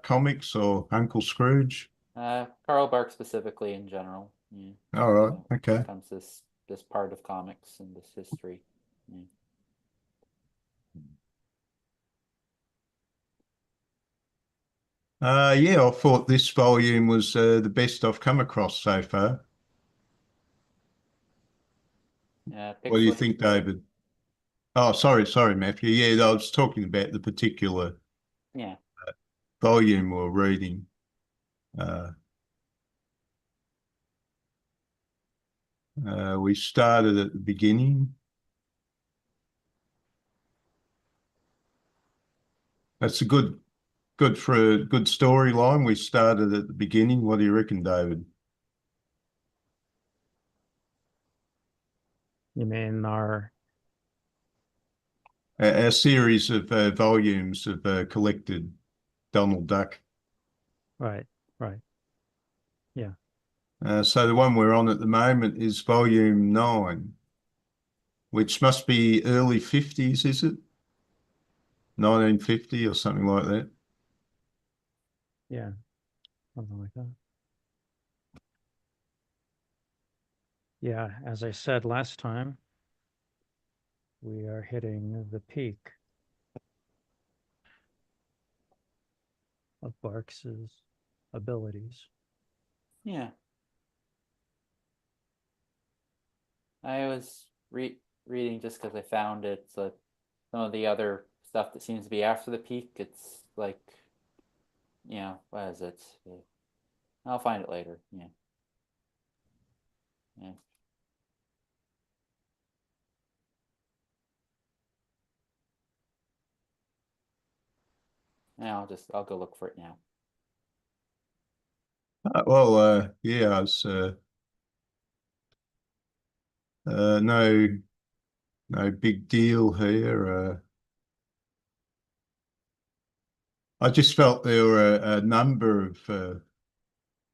comics or Uncle Scrooge? Carl Bark specifically in general. Yeah. All right, So okay. becomes this part of comics and this history. Yeah. Yeah, I thought this volume was the best I've come across so far. What do you Pixilated think, Parrot. David? Oh, sorry, Matthew. Yeah, I was talking about the particular Yeah. volume we're reading. Uh, we started at the beginning. That's a good for a good storyline. We started at the beginning. What do you reckon, David? You mean our Our series of volumes of collected Donald Duck. right, right. Yeah. So the one we're on at the moment is volume 9, which must be early 50s, is it? 1950 or something like that. Yeah. Something like that. Yeah, as I said last time, we are hitting the peak of Barks's abilities. Yeah. I was reading just because I found it. So some of the other stuff that seems to be after the peak, it's like, what is it? I'll find it later. Yeah. Yeah. Yeah, I'll go look for it now. Yeah, it's no big deal here. I just felt there were a number of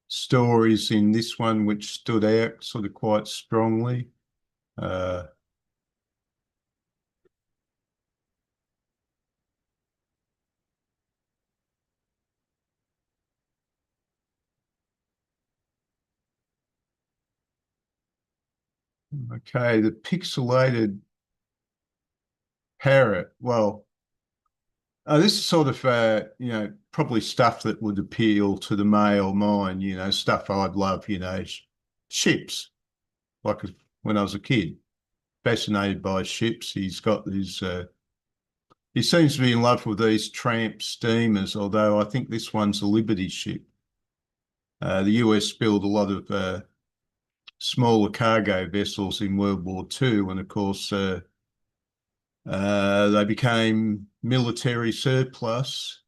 stories in this one which stood out sort of quite strongly. Uh, okay, the Pixilated Parrot. Well, this is sort of, probably stuff that would appeal to the male mind, stuff I'd love, ships, like when I was a kid, fascinated by ships. He's got these, he seems to be in love with these tramp steamers, although I think this one's a Liberty ship. The US built a lot of smaller cargo vessels in World War II, and of course, they became military surplus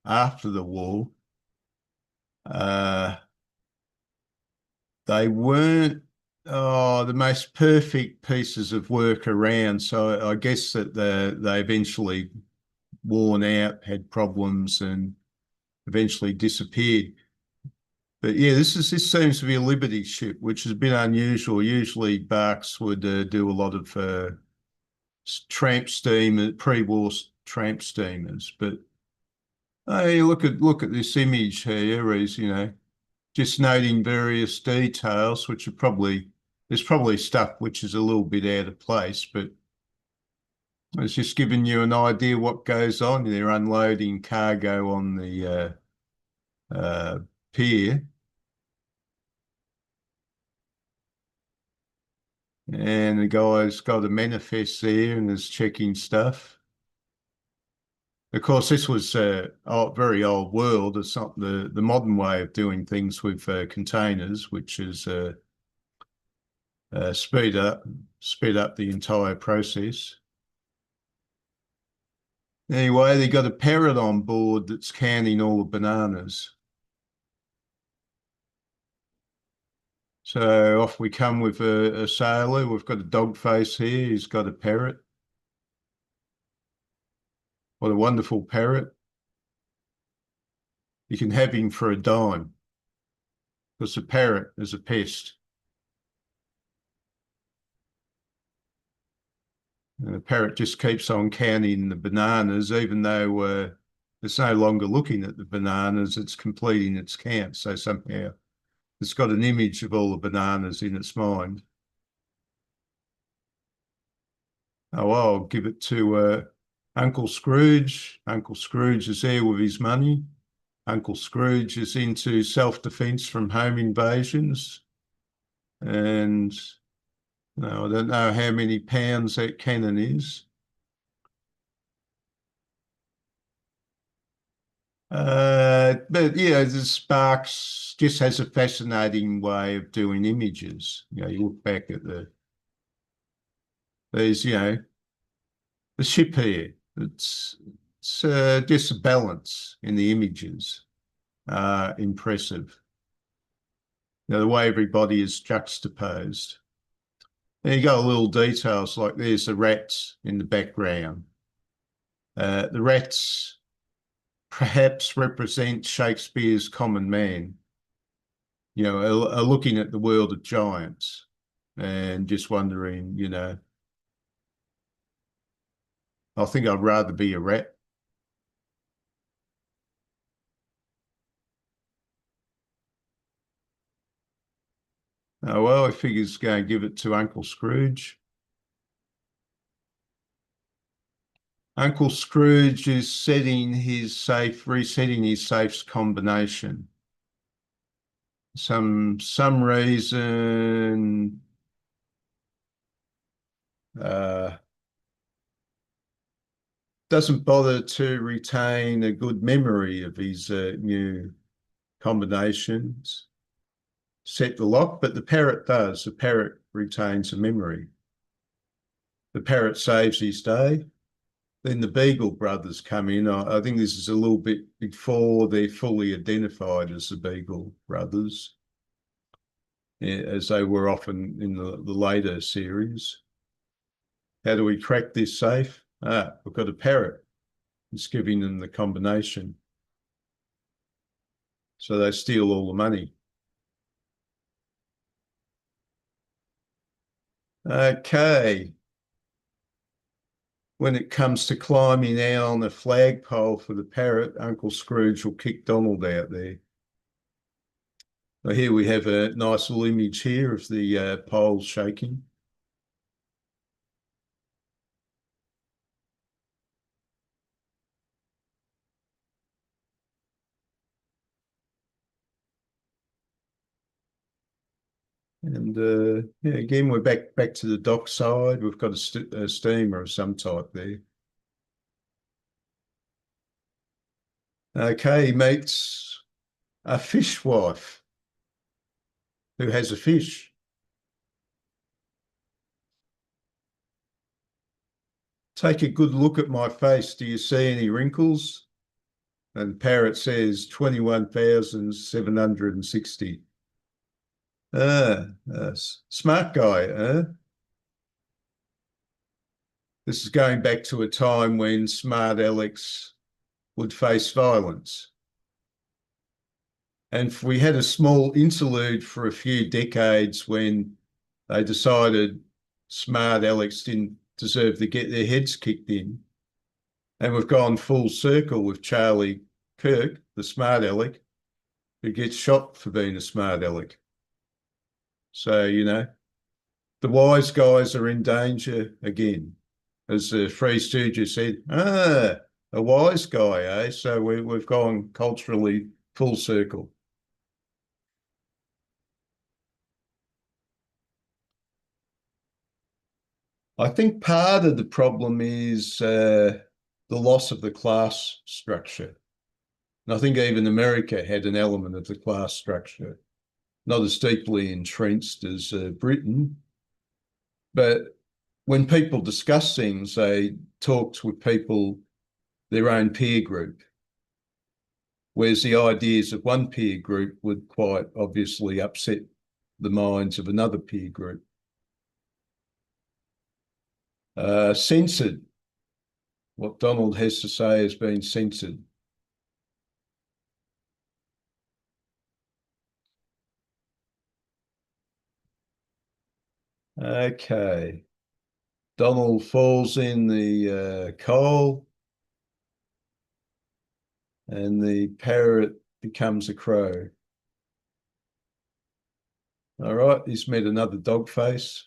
after the war. Uh, they weren't the most perfect pieces of work around, so I guess that they eventually worn out, had problems, and eventually disappeared. But yeah, this seems to be a Liberty ship, which is a bit unusual. Usually, Barks would do a lot of tramp steamer, pre-war tramp steamers. But hey, look at this image here. Is just noting various details, which are probably there's probably stuff which is a little bit out of place, but it's just giving you an idea what goes on. They're unloading cargo on the pier, and the guy's got a manifest there and is checking stuff. Of course, this was very old world. It's not the modern way of doing things with containers, which is speed up the entire process. Anyway, they got a parrot on board that's counting all the bananas. So off we come with a sailor. We've got a dog face here. He's got a parrot. What a wonderful parrot. You can have him for a dime because the parrot is a pest. And the parrot just keeps on counting the bananas, even though it's no longer looking at the bananas, it's completing its count. So somehow it's got an image of all the bananas in its mind. Oh, well, I'll give it to Uncle Scrooge. Uncle Scrooge is there with his money. Uncle Scrooge is into self-defense from home invasions. And no, I don't know how many pounds that cannon is. But yeah, the Sparks just has a fascinating way of doing images. You know, you look back at there's, you know, the ship here. It's just a balance in the images. Impressive. You know, the way everybody is juxtaposed. And you got little details like there's the rats in the background. The rats perhaps represent Shakespeare's common man, you know, are looking at the world of giants and just wondering, you know, I think I'd rather be a rat. Oh, well, I figure he's going to give it to Uncle Scrooge. Uncle Scrooge is setting his safe, resetting his safe's combination. Some reason doesn't bother to retain a good memory of his new combinations. Set the lock, but the parrot does. The parrot retains a memory. The parrot saves his day. Then the Beagle brothers come in. I think this is a little bit before they're fully identified as the Beagle brothers, as they were often in the later series. How do we crack this safe? We've got a parrot. It's giving them the combination. So they steal all the money. Okay. When it comes to climbing out on the flagpole for the parrot, Uncle Scrooge will kick Donald out there. Now here we have a nice little image here of the poles shaking. And yeah, again, we're back to the dock side. We've got a steamer of some type there. Okay, he meets a fishwife who has a fish. Take a good look at my face. Do you see any wrinkles? And Parrot says 21,760. Smart guy, huh? This is going back to a time when smart Alex would face violence. And we had a small interlude for a few decades when they decided smart Alex didn't deserve to get their heads kicked in. And we've gone full circle with Charlie Kirk, the smart Alec, who gets shot for being a smart Alec. So, you know, the wise guys are in danger again. As the Three Stooges said, a wise guy, eh? So we've gone culturally full circle. I think part of the problem is the loss of the class structure. And I think even America had an element of the class structure, not as deeply entrenched as Britain. But when people discuss things, they talked with people, their own peer group, whereas the ideas of one peer group would quite obviously upset the minds of another peer group. Censored. What Donald has to say has been censored. Okay. Donald falls in the coal. and the parrot becomes a crow. All right, he's met another dog face.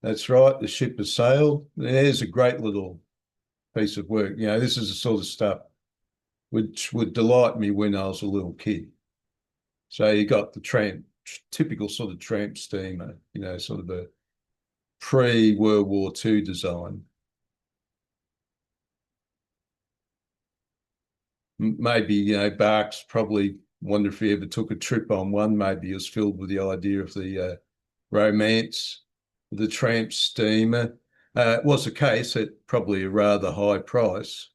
That's right, the ship has sailed. There's a great little piece of work. You know, this is the sort of stuff which would delight me when I was a little kid. So you got the typical sort of tramp steamer, you know, sort of a pre-World War II design. Maybe, you know, Barks probably wonder if he ever took a trip on one. Maybe he was filled with the idea of the romance of the tramp steamer. It was the case at probably a rather high price.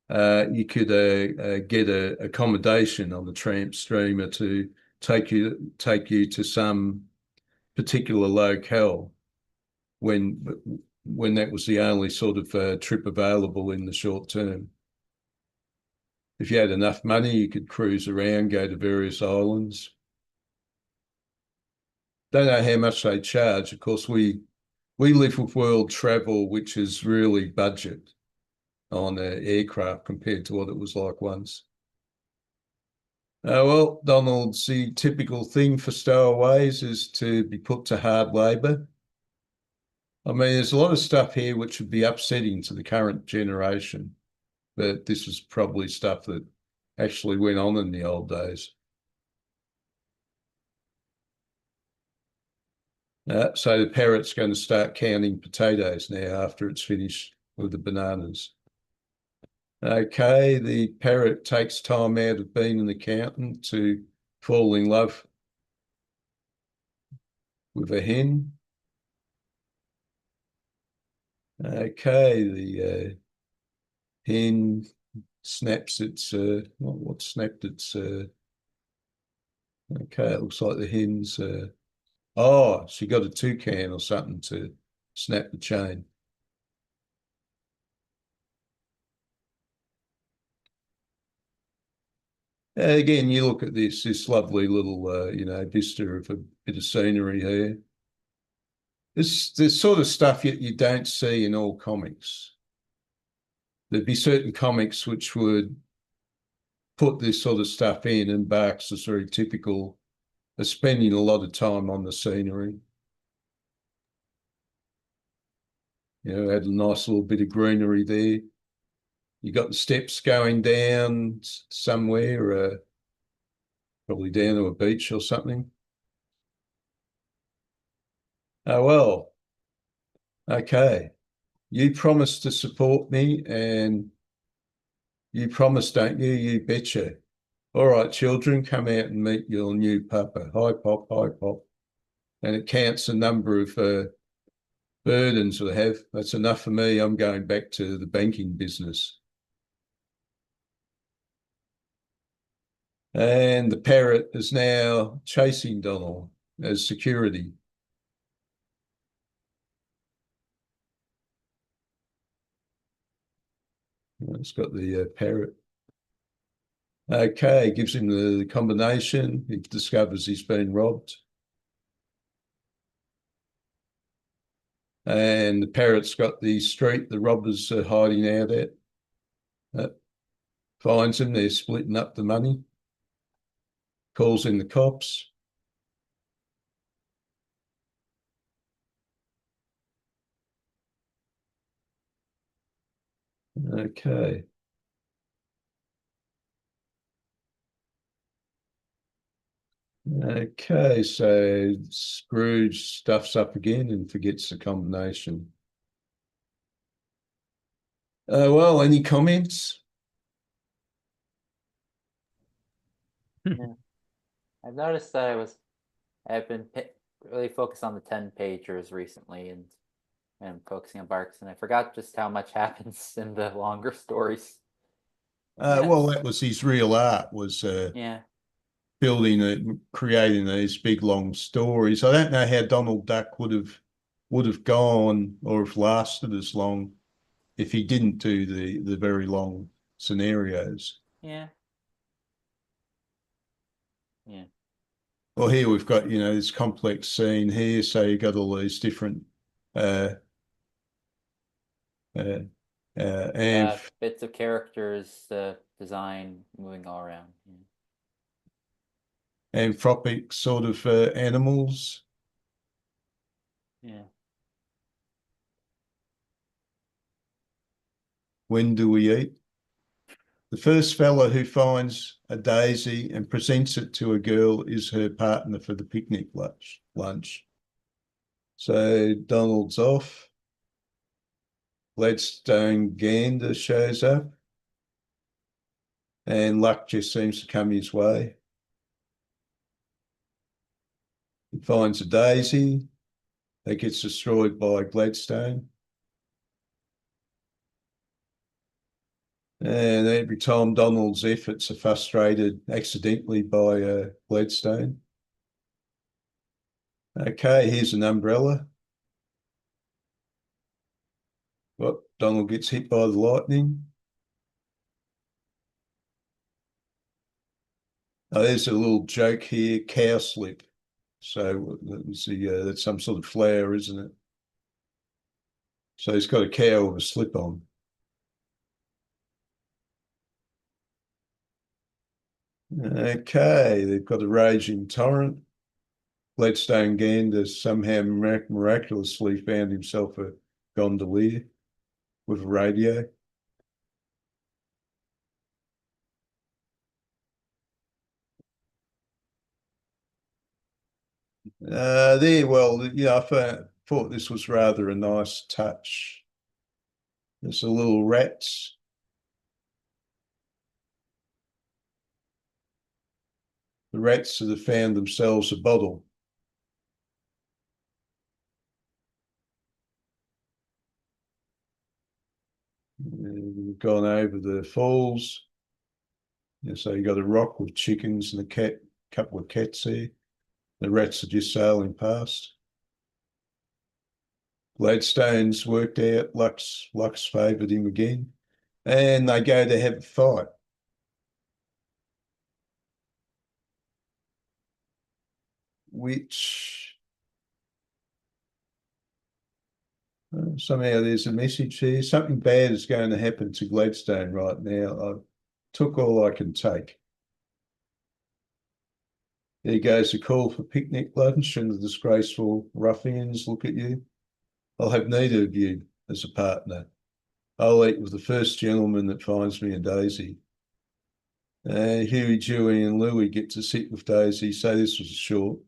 You could get a accommodation on the tramp steamer to take you to some particular locale when that was the only sort of trip available in the short term. If you had enough money, you could cruise around, go to various islands. Don't know how much they charge. Of course, we live with world travel, which is really budget on aircraft compared to what it was like once. Well, Donald, the typical thing for stowaways is to be put to hard labour. I mean, there's a lot of stuff here which would be upsetting to the current generation, but this was probably stuff that actually went on in the old days. So the parrot's going to start counting potatoes now after it's finished with the bananas. Okay, the parrot takes time out of being an accountant to fall in love with a hen. Okay, the hen snaps its, what snapped its, okay, it looks like the hen's, oh, she got a toucan or something to snap the chain. Again, you look at this lovely little, you know, vista of a bit of scenery here. This sort of stuff you don't see in all comics. There'd be certain comics which would put this sort of stuff in, and Barks is very typical of spending a lot of time on the scenery. You know, had a nice little bit of greenery there. You got the steps going down somewhere, probably down to a beach or something. Oh, well, okay. You promised to support me, and you promised, don't you? You betcha. All right, children, come out and meet your new papa. Hi, Pop, hi, Pop. And it counts the number of burdens we have. That's enough for me. I'm going back to the banking business. And the parrot is now chasing Donald as security. It's got the parrot. Okay, gives him the combination. He discovers he's been robbed. And the parrot's got the street the robbers are hiding out at. Finds him, they're splitting up the money. Calls in the cops. Okay. Okay, so Scrooge stuffs up again and forgets the combination. Well, any comments? Yeah. I've noticed that I've been really focused on the 10 pagers recently and focusing on Barks, and I forgot just how much happens in the longer stories. Well, that was his real art, was Yeah. building it, creating these big long stories. I don't know how Donald Duck would have gone or have lasted as long if he didn't do the very long scenarios. Yeah. Yeah. Well, here we've got, you know, this complex scene here. So you got all these different uh, uh, and Bits of characters to design moving all around. Yeah. Anthropic sort of animals. Yeah. When do we eat? The first fella who finds a daisy and presents it to a girl is her partner for the picnic lunch. So Donald's off. Gladstone Gander shows up. And luck just seems to come his way. He finds a daisy that gets destroyed by Gladstone. And every time Donald's efforts are frustrated accidentally by Gladstone. Okay, here's an umbrella. What? Donald gets hit by the lightning. Oh, there's a little joke here, cow slip. So that's some sort of flower, isn't it? So he's got a cow with a slip on. Okay, they've got a raging torrent. Gladstone Gander somehow miraculously found himself a gondolier with a radio. I thought this was rather a nice touch. There's the little rats. The rats that have found themselves a bottle. And we've gone over the falls. Yeah, so you got a rock with chickens and a couple of cats there. The rats are just sailing past. Gladstone's worked out. Lux favoured him again. And they go to have a fight. Which somehow there's a message here. Something bad is going to happen to Gladstone right now. I took all I can take. There goes a call for picnic lunch, and the disgraceful ruffians look at you. I'll have neither of you as a partner. I'll eat with the first gentleman that finds me a daisy. Huey, Dewey, and Louie get to sit with Daisy, so this was short.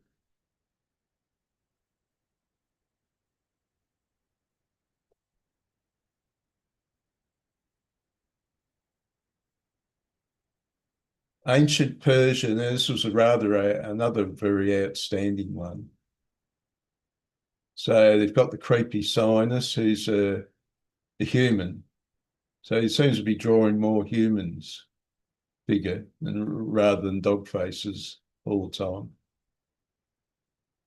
Ancient Persia, now this was another very outstanding one. So they've got the creepy Sinus, who's a human. So he seems to be drawing more humans bigger rather than dog faces all the time.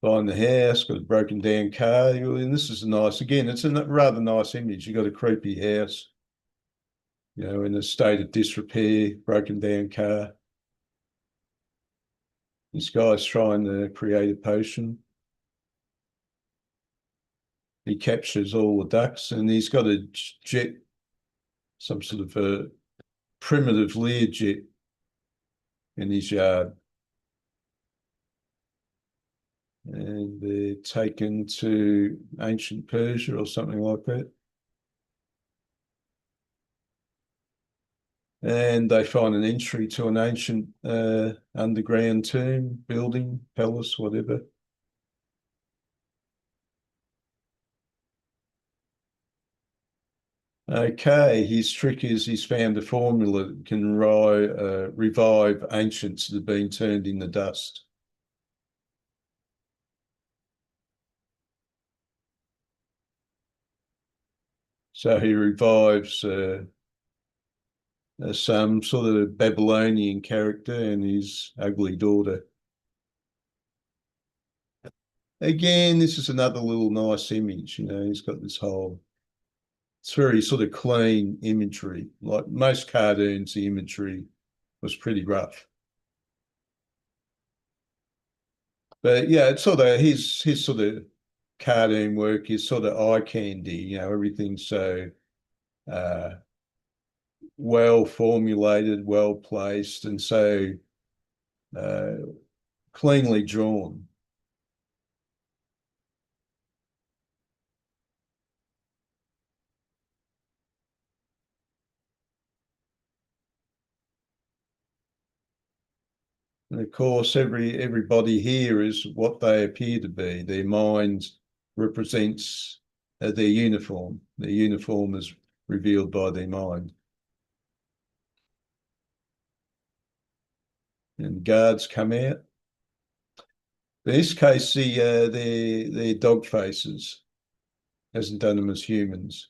Find the house, got a broken down car. And this is it's a rather nice image. You got a creepy house, in a state of disrepair, broken down car. This guy's trying to create a potion. He captures all the ducks and he's got a jet, some sort of a primitive Learjet in his yard. And they're taken to ancient Persia or something like that. And they find an entry to an ancient underground tomb, building, palace, whatever. Okay, his trick is he's found a formula that can revive ancients that have been turned into dust. So he revives some sort of Babylonian character and his ugly daughter. Again, this is another little nice image, he's got this whole, it's very sort of clean imagery. Like most cartoons, the imagery was pretty rough. But yeah, it's sort of his sort of cartoon work is sort of eye candy, everything's so well formulated, well placed, and so cleanly drawn. And of course, everybody here is what they appear to be. Their mind represents their uniform. Their uniform is revealed by their mind. And guards come out. In this case, their dog faces hasn't done them as humans.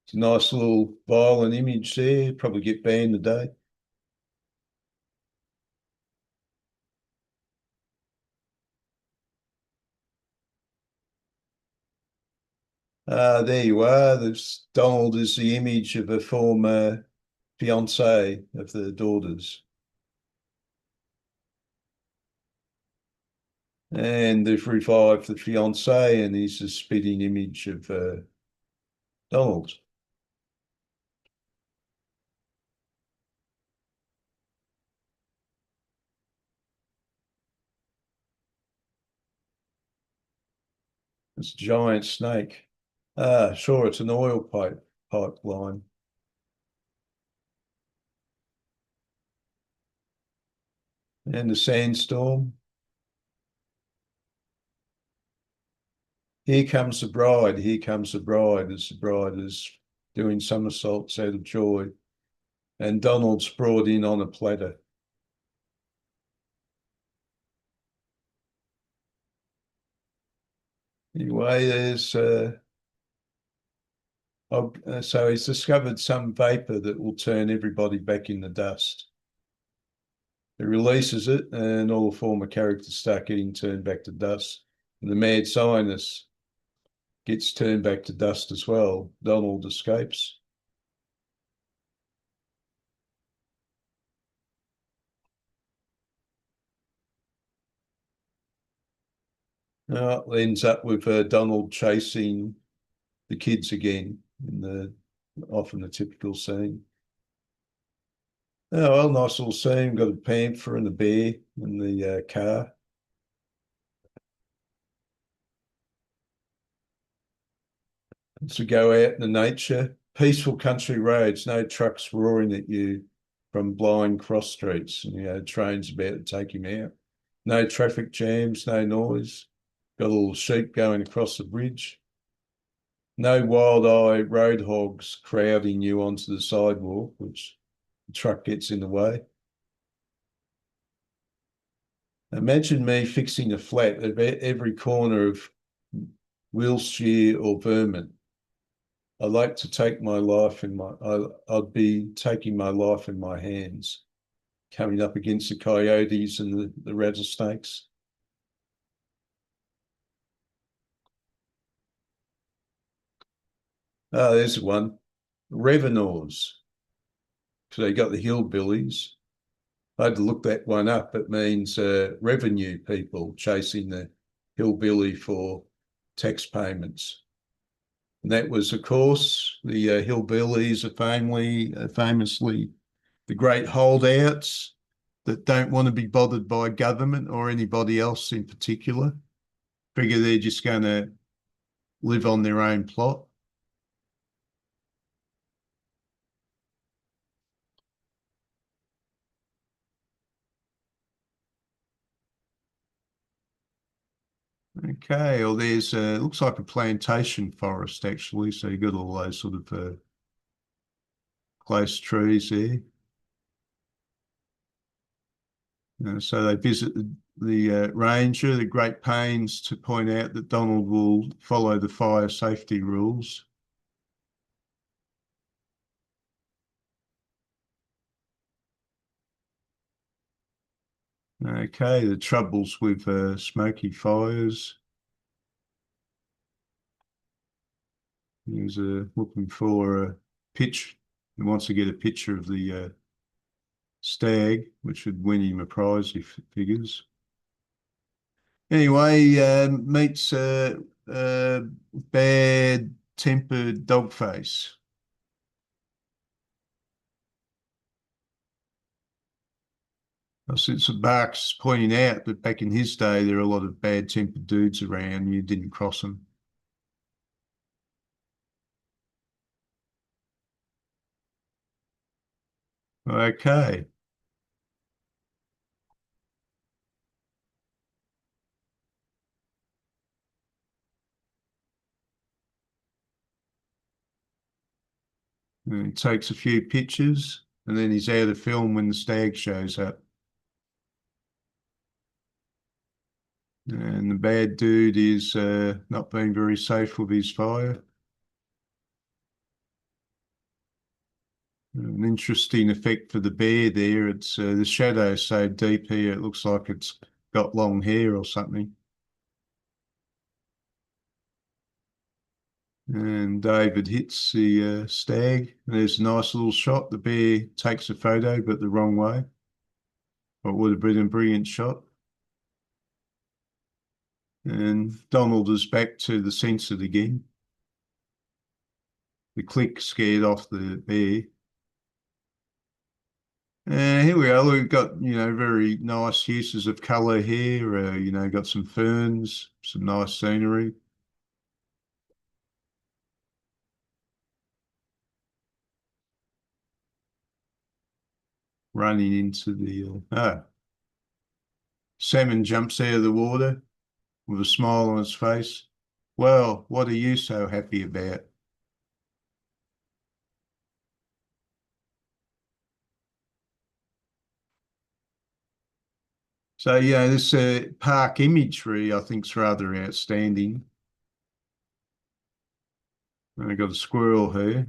It's a nice little violent image there. Probably get banned today. There you are. There's Donald is the image of a former fiance of the daughters. And they've revived the fiance, and he's a spitting image of Donald. It's a giant snake. Sure, it's an oil pipeline. And the sandstorm. Here comes the bride. Here comes the bride as the bride is doing somersaults out of joy. And Donald's brought in on a platter. Anyway, there's so he's discovered some vapor that will turn everybody back into dust. He releases it, and all the former characters start getting turned back to dust. And the mad scientist gets turned back to dust as well. Donald escapes. Now it ends up with Donald chasing the kids again in the often a typical scene. Oh, well, nice little scene. Got a panther and a bear in the car. To go out in the nature, peaceful country roads, no trucks roaring at you from blind cross streets, and trains about to take him out. No traffic jams, no noise. Got a little sheep going across the bridge. No wild-eyed road hogs crowding you onto the sidewalk, which the truck gets in the way. Imagine me fixing a flat at every corner of Wiltshire or Vermont. I like to take my life in I'd be taking my life in my hands, coming up against the coyotes and the rattlesnakes. Oh, there's one. Revenants. So they got the hillbillies. I had to look that one up. It means revenue people chasing the hillbilly for tax payments. And that was, of course, the hillbillies are famously the great holdouts that don't want to be bothered by government or anybody else in particular. Figure they're just going to live on their own plot. Okay, well, there's looks like a plantation forest actually. So you got all those sort of close trees there. So they visit the ranger, the great pains to point out that Donald will follow the fire safety rules. Okay, the troubles with smoky fires. He's looking for a pitch. He wants to get a picture of the stag, which would win him a prize, he figures. Anyway, meets a bad bad-tempered dog face. Since Bark's pointing out that back in his day, there were a lot of bad-tempered dudes around. You didn't cross them. Okay. And he takes a few pictures, and then he's out of film when the stag shows up. And the bad dude is not being very safe with his fire. An interesting effect for the bear there. It's the shadow is so deep here, it looks like it's got long hair or something. And David hits the stag. There's a nice little shot. The bear takes a photo, but the wrong way. What would have been a brilliant shot. And Donald is back to the censored again. The click scared off the bear. Here we are. We've got, very nice uses of colour here. Got some ferns, some nice scenery. Running into the salmon jumps out of the water with a smile on his face. Well, what are you so happy about? So, this park imagery, I think, is rather outstanding. And I've got a squirrel here.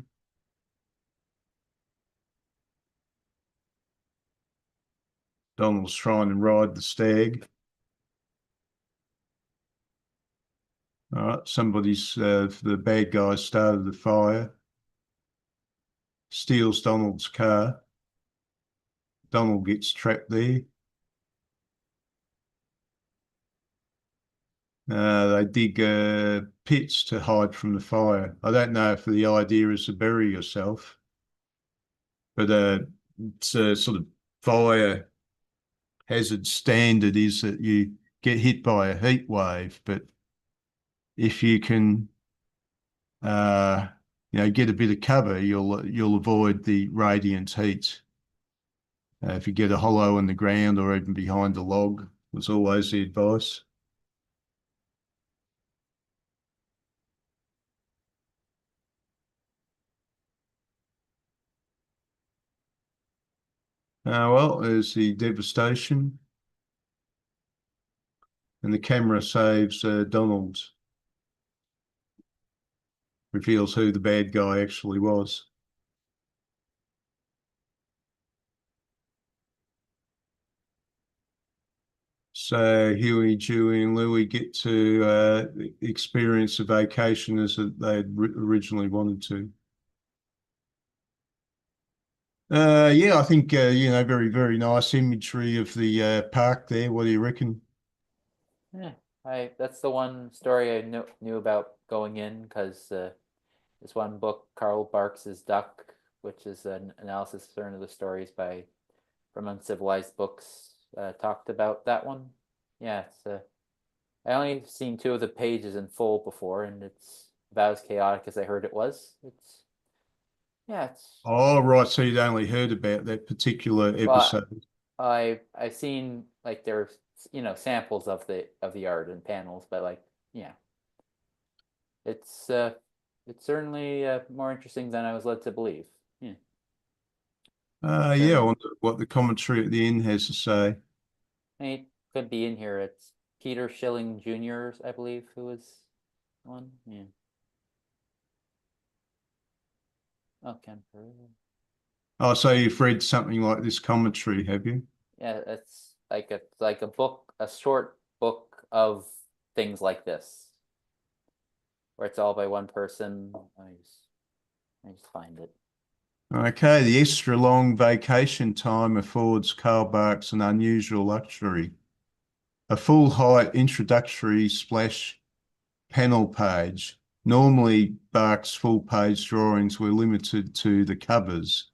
Donald's trying to ride the stag. All right, the bad guy started the fire, steals Donald's car. Donald gets trapped there. They dig pits to hide from the fire. I don't know if the idea is to bury yourself, but it's a sort of fire hazard standard is that you get hit by a heat wave, but if you can, get a bit of cover, you'll avoid the radiant heat. If you get a hollow in the ground or even behind a log, was always the advice. Well, there's the devastation. And the camera saves Donald. Reveals who the bad guy actually was. So Huey, Dewey, and Louie get to experience a vacation as they had originally wanted to. Yeah, I think very, very nice imagery of the park there. What do you reckon? Yeah, that's the one story I knew about going in because this one book, Karl Barks's Duck, which is an analysis of certain of the stories from Uncivilized Books, talked about that one. Yeah, I only seen 2 of the pages in full before, and it's about as chaotic as I heard it was. It's Oh, right. So you'd only heard about that particular well, episode. I've seen like there's samples of the art and panels, but like yeah, it's certainly more interesting than I was led to believe. Yeah, Yeah, I certainly. wonder what the commentary at the end has to say. It could be in here. It's Peter Schilling Jr., I believe, who was one. Yeah. Oh, Ken Pereira. Oh, so you've read something like this commentary, have you? Yeah, it's like a book, a short book of things like this, where it's all by one person. I just find it. Okay, the extra long vacation time affords Carl Barks an unusual luxury. A full height introductory splash panel page Normally, Barks' full-page drawings were limited to the covers,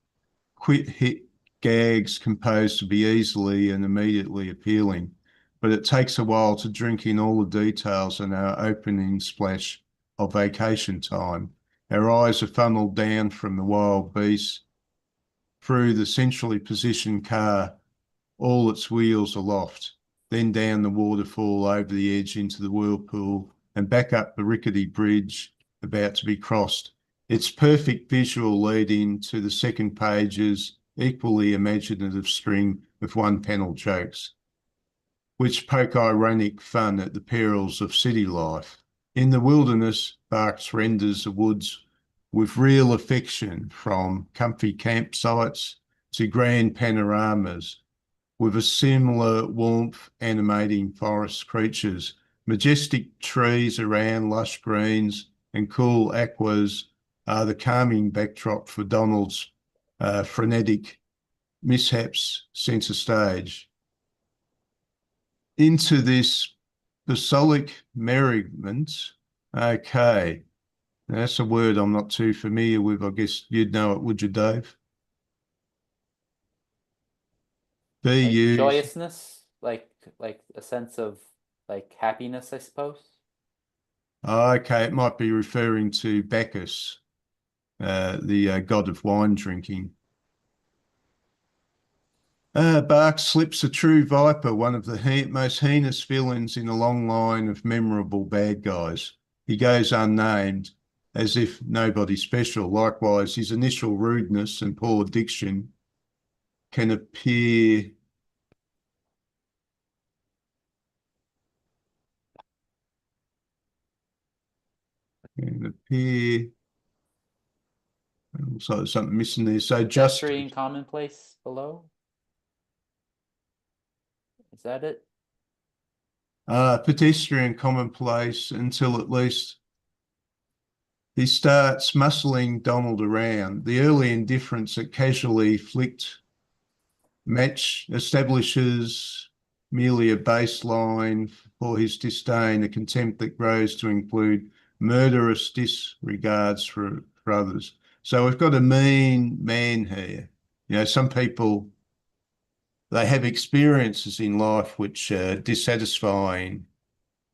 quick hit gags composed to be easily and immediately appealing, but it takes a while to drink in all the details in our opening splash of Vacation Time. Our eyes are funneled down from the wild beast through the centrally positioned car, all its wheels aloft, then down the waterfall over the edge into the whirlpool and back up the rickety bridge about to be crossed. Its perfect visual lead-in to the second page's equally imaginative string of one-panel jokes, which poke ironic fun at the perils of city life. In the wilderness, Barks renders the woods with real affection, from comfy campsites to grand panoramas, with a similar warmth animating forest creatures, majestic trees around lush greens and cool aquas are the calming backdrop for Donald's frenetic mishaps centre stage. Into this basilic merriment, okay, that's a word I'm not too familiar with. I guess you'd know it, would you, Dave? Be Like used. joyousness, like a sense of like happiness, I suppose. Okay, it might be referring to Bacchus, the god of wine drinking. Bark slips a true viper, one of the most heinous villains in a long line of memorable bad guys. He goes unnamed, as if nobody special. Likewise, his initial rudeness and poor diction can appear so something missing there. So just Pedestrian commonplace below. Is that it? pedestrian commonplace until at least he starts muscling Donald around. The early indifference that casually flicked match establishes merely a baseline for his disdain, a contempt that grows to include murderous disregards for others. So we've got a mean man here. You know, some people, they have experiences in life which are dissatisfying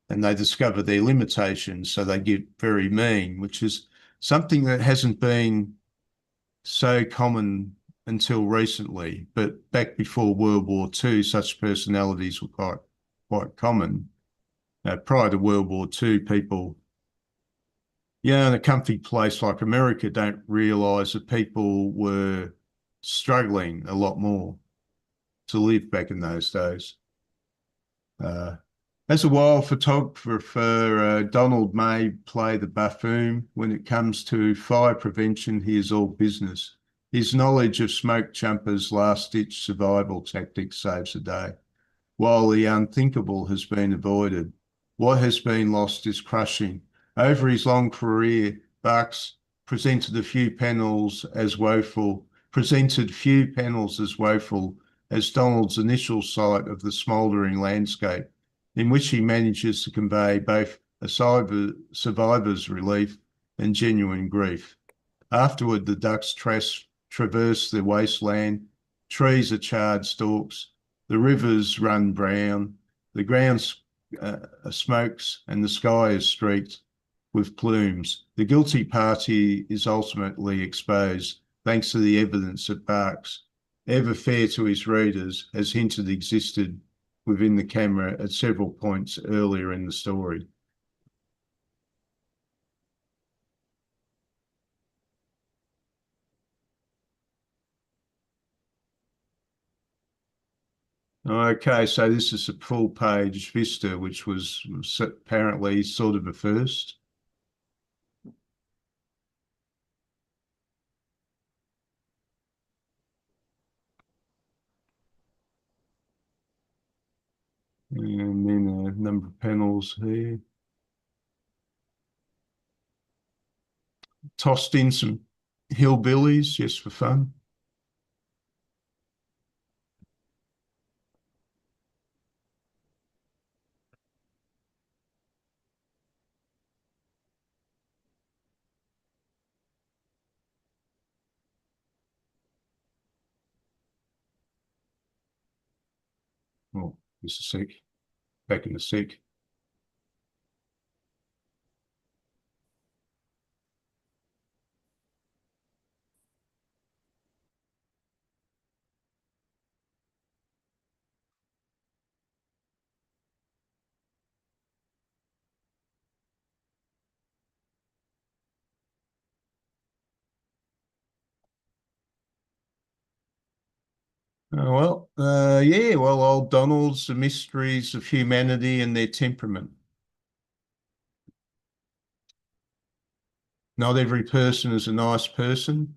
and they discover their limitations, so they get very mean, which is something that hasn't been so common until recently. But back before World War II, such personalities were quite common. Prior to World War II, people, in a comfy place like America, don't realise that people were struggling a lot more to live back in those days. Uh, As a wild photographer, Donald may play the buffoon. When it comes to fire prevention, he is all business. His knowledge of smoke jumpers' last-ditch survival tactics saves the day. While the unthinkable has been avoided, what has been lost is crushing. Over his long career, Barks presented few panels as woeful as Donald's initial sight of the smouldering landscape, in which he manages to convey both a survivor's relief and genuine grief. Afterward, the ducks traverse the wasteland, trees are charred stalks, the rivers run brown, the ground smokes, and the sky is streaked with plumes. The guilty party is ultimately exposed, thanks to the evidence that Barks, ever fair to his readers, has hinted existed within the camera at several points earlier in the story. Okay, so this is a full page vista, which was apparently sort of a first. And then a number of panels here. Tossed in some hillbillies just for fun. Just a sec. Back in a sec. Yeah, well, Old Donald's The Mysteries of Humanity and Their Temperament. Not every person is a nice person.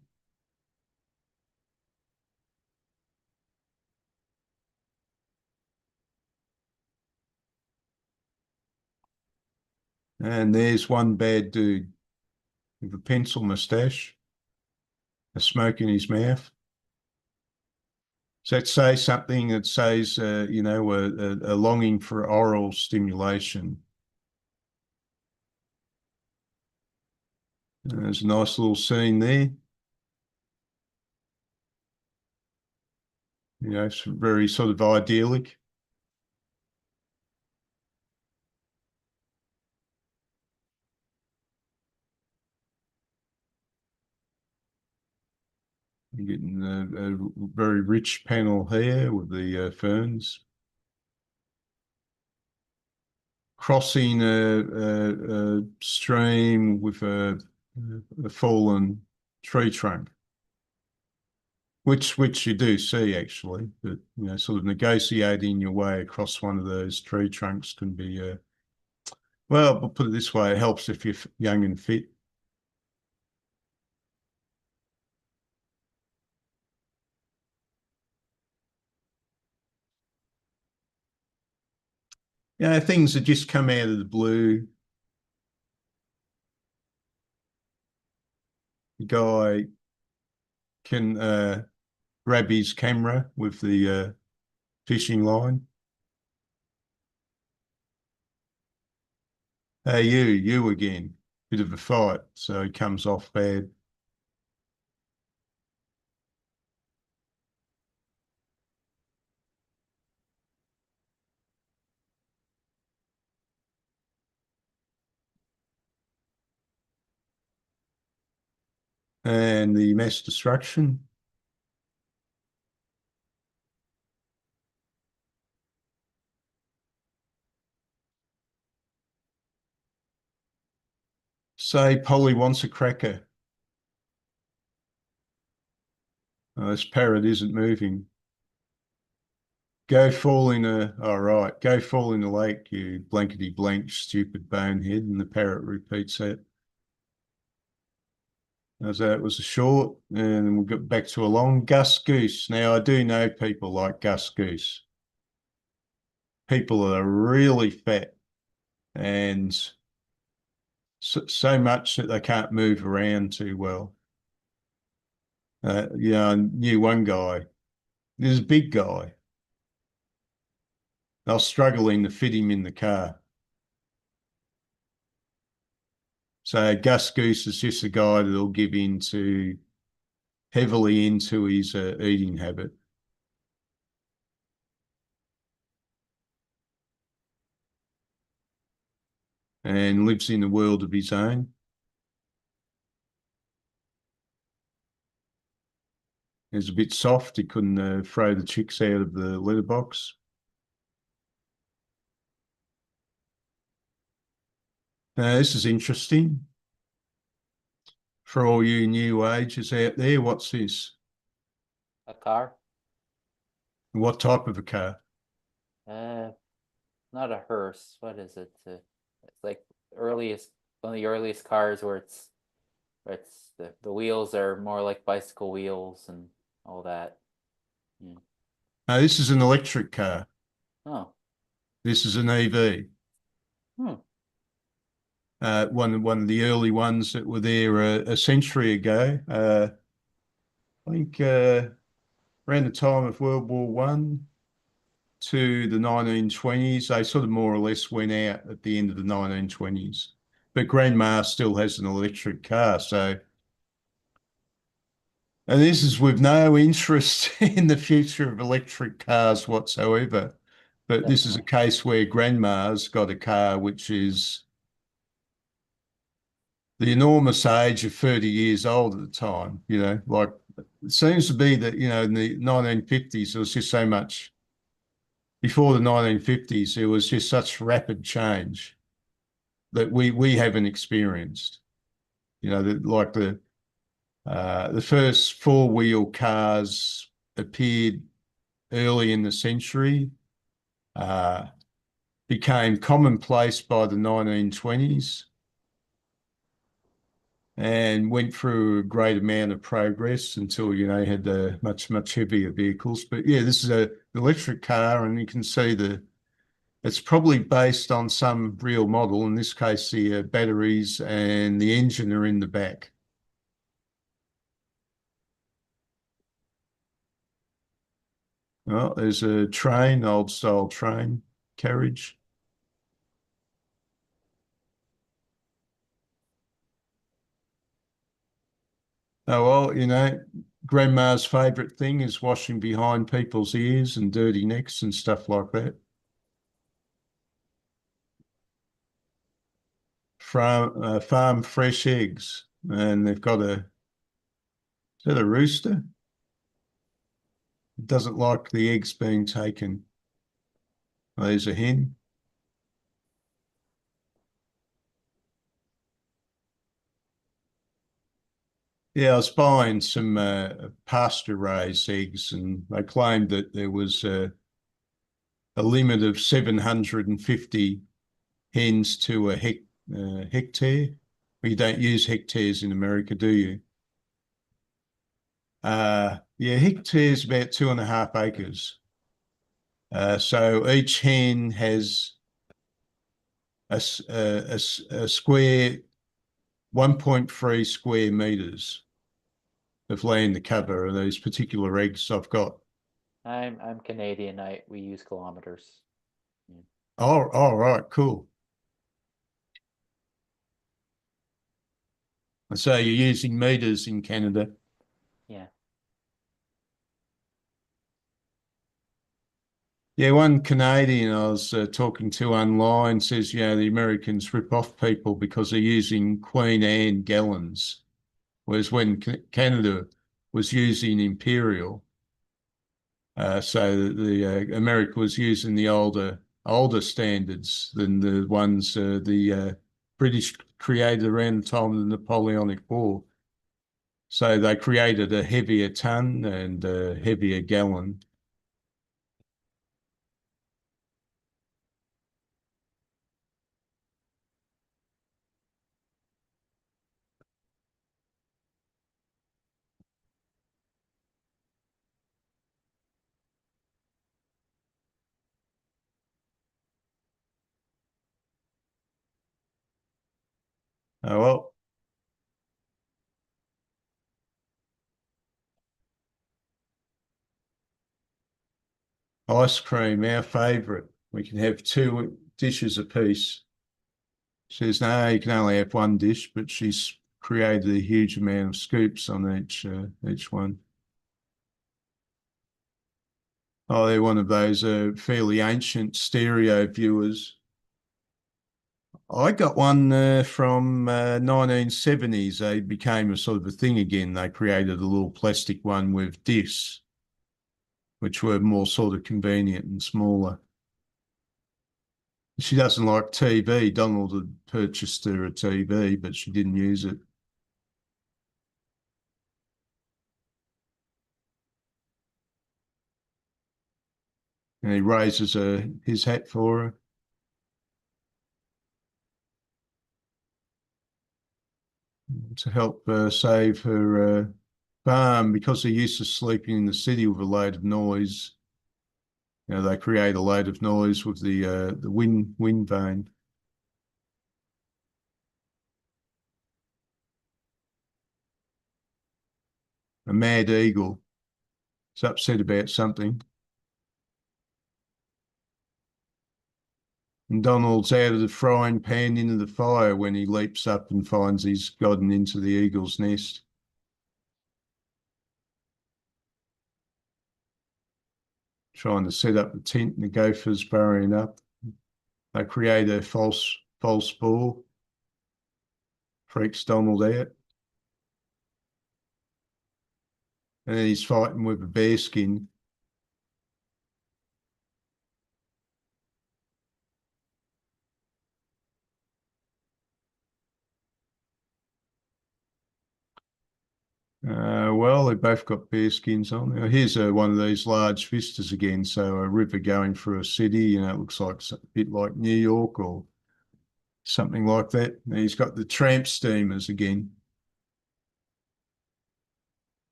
And there's one bad dude with a pencil mustache, a smoke in his mouth. Does that say something that says, a longing for oral stimulation? There's a nice little scene there. It's very sort of idyllic. You're getting a very rich panel here with the ferns. Crossing a stream with a fallen tree trunk, which you do see actually, but sort of negotiating your way across one of those tree trunks can be well, we'll put it this way, it helps if you're young and fit. Things that just come out of the blue. The guy can grab his camera with the fishing line. Hey, you again. Bit of a fight, so he comes off bad. And the mass destruction. Say Polly wants a cracker. This parrot isn't moving. Go fall in go fall in the lake, you blankety blank, stupid bonehead. And the parrot repeats that. As that was a short, and we'll get back to a long. Gus Goose. Now, I do know people like Gus Goose. People that are really fat and so much that they can't move around too well. I knew one guy. There's a big guy. They were struggling to fit him in the car. So Gus Goose is just a guy that'll give heavily into his eating habit. And lives in a world of his own. He's a bit soft. He couldn't throw the chicks out of the letterbox. Now, this is interesting. For all you new agers out there, what's this? A car? What type of a car? Not a hearse. What is it? It's like one of the earliest cars where the wheels are more like bicycle wheels and all that. Yeah. No, this is an electric car. Oh. This is an EV. Hmm. One of the early ones that were there a century ago. I think around the time of World War One to the 1920s, they sort of more or less went out at the end of the 1920s. But Grandma still has an electric car, and this is with no interest in the future of electric cars whatsoever. But this is a Definitely. case where grandma's got a car which is the enormous age of 30 years old at the time, like it seems to be that, in the 1950s, there was just so much, before the 1950s, there was just such rapid change that we haven't experienced. Like the first four-wheel cars appeared early in the century, uh, became commonplace by the 1920s, and went through a great amount of progress until, you had the much heavier vehicles. But yeah, this is an electric car, and you can see it's probably based on some real model. In this case, the batteries and the engine are in the back. Oh, there's a train, old style train carriage. Oh, well, grandma's favourite thing is washing behind people's ears and dirty necks and stuff like that. Farm fresh eggs, and they've got is that a rooster? It doesn't like the eggs being taken. Oh, there's a hen. Yeah, I was buying some pasture-raised eggs, and they claimed that there was a limit of 750 hens to a hectare. Well, you don't use hectares in America, do you? Yeah, hectares about 2.5 acres. So each hen has a square 1.3 square meters of land to cover these particular eggs I've got. I'm Canadian. We use kilometers. Yeah. Oh, all right, cool. So you're using meters in Canada. Yeah. Yeah, one Canadian I was talking to online says, the Americans rip off people because they're using Queen Anne gallons, whereas when Canada was using imperial, so the America was using the older standards than the ones the British created around the time of the Napoleonic War. So they created a heavier ton and a heavier gallon. Oh well. Ice cream, our favourite. We can have two dishes apiece. She says, no, you can only have one dish, but she's created a huge amount of scoops on each one. Oh, they're one of those fairly ancient stereo viewers. I got one from 1970s. They became a sort of a thing again. They created a little plastic one with discs, which were more sort of convenient and smaller. She doesn't like TV. Donald had purchased her a TV, but she didn't use it. And he raises his hat for her. To help save her farm because they're used to sleeping in the city with a load of noise. They create a load of noise with the wind vane. A mad eagle is upset about something. And Donald's out of the frying pan into the fire when he leaps up and finds he's gotten into the eagle's nest. trying to set up the tent and the gophers burrowing up. They create a false ball. Freaks Donald out. And then he's fighting with a bear skin. Well, they both got bear skins on. Now, here's one of these large vistas again. So a river going through a city, it looks like a bit like New York or something like that. And he's got the tramp steamers again.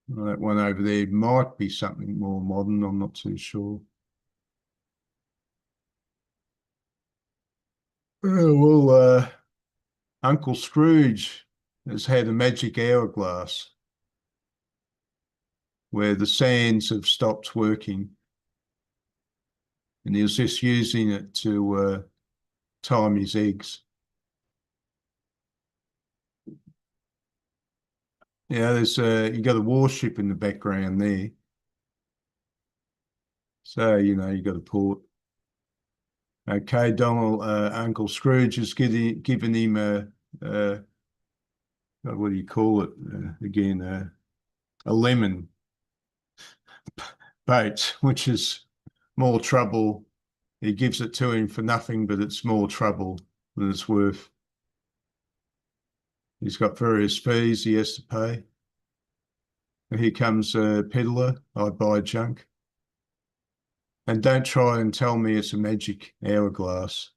Well, that one over there might be something more modern. I'm not too sure. Uncle Scrooge has had a magic hourglass where the sands have stopped working. And he was just using it to time his eggs. Yeah, there's you got a warship in the background there. So, you got a port. Okay, Donald, Uncle Scrooge is giving him what do you call it again? A lemon bait, which is more trouble. He gives it to him for nothing, but it's more trouble than it's worth. He's got various fees he has to pay. Here comes a peddler. I buy junk. And don't try and tell me it's a magic hourglass.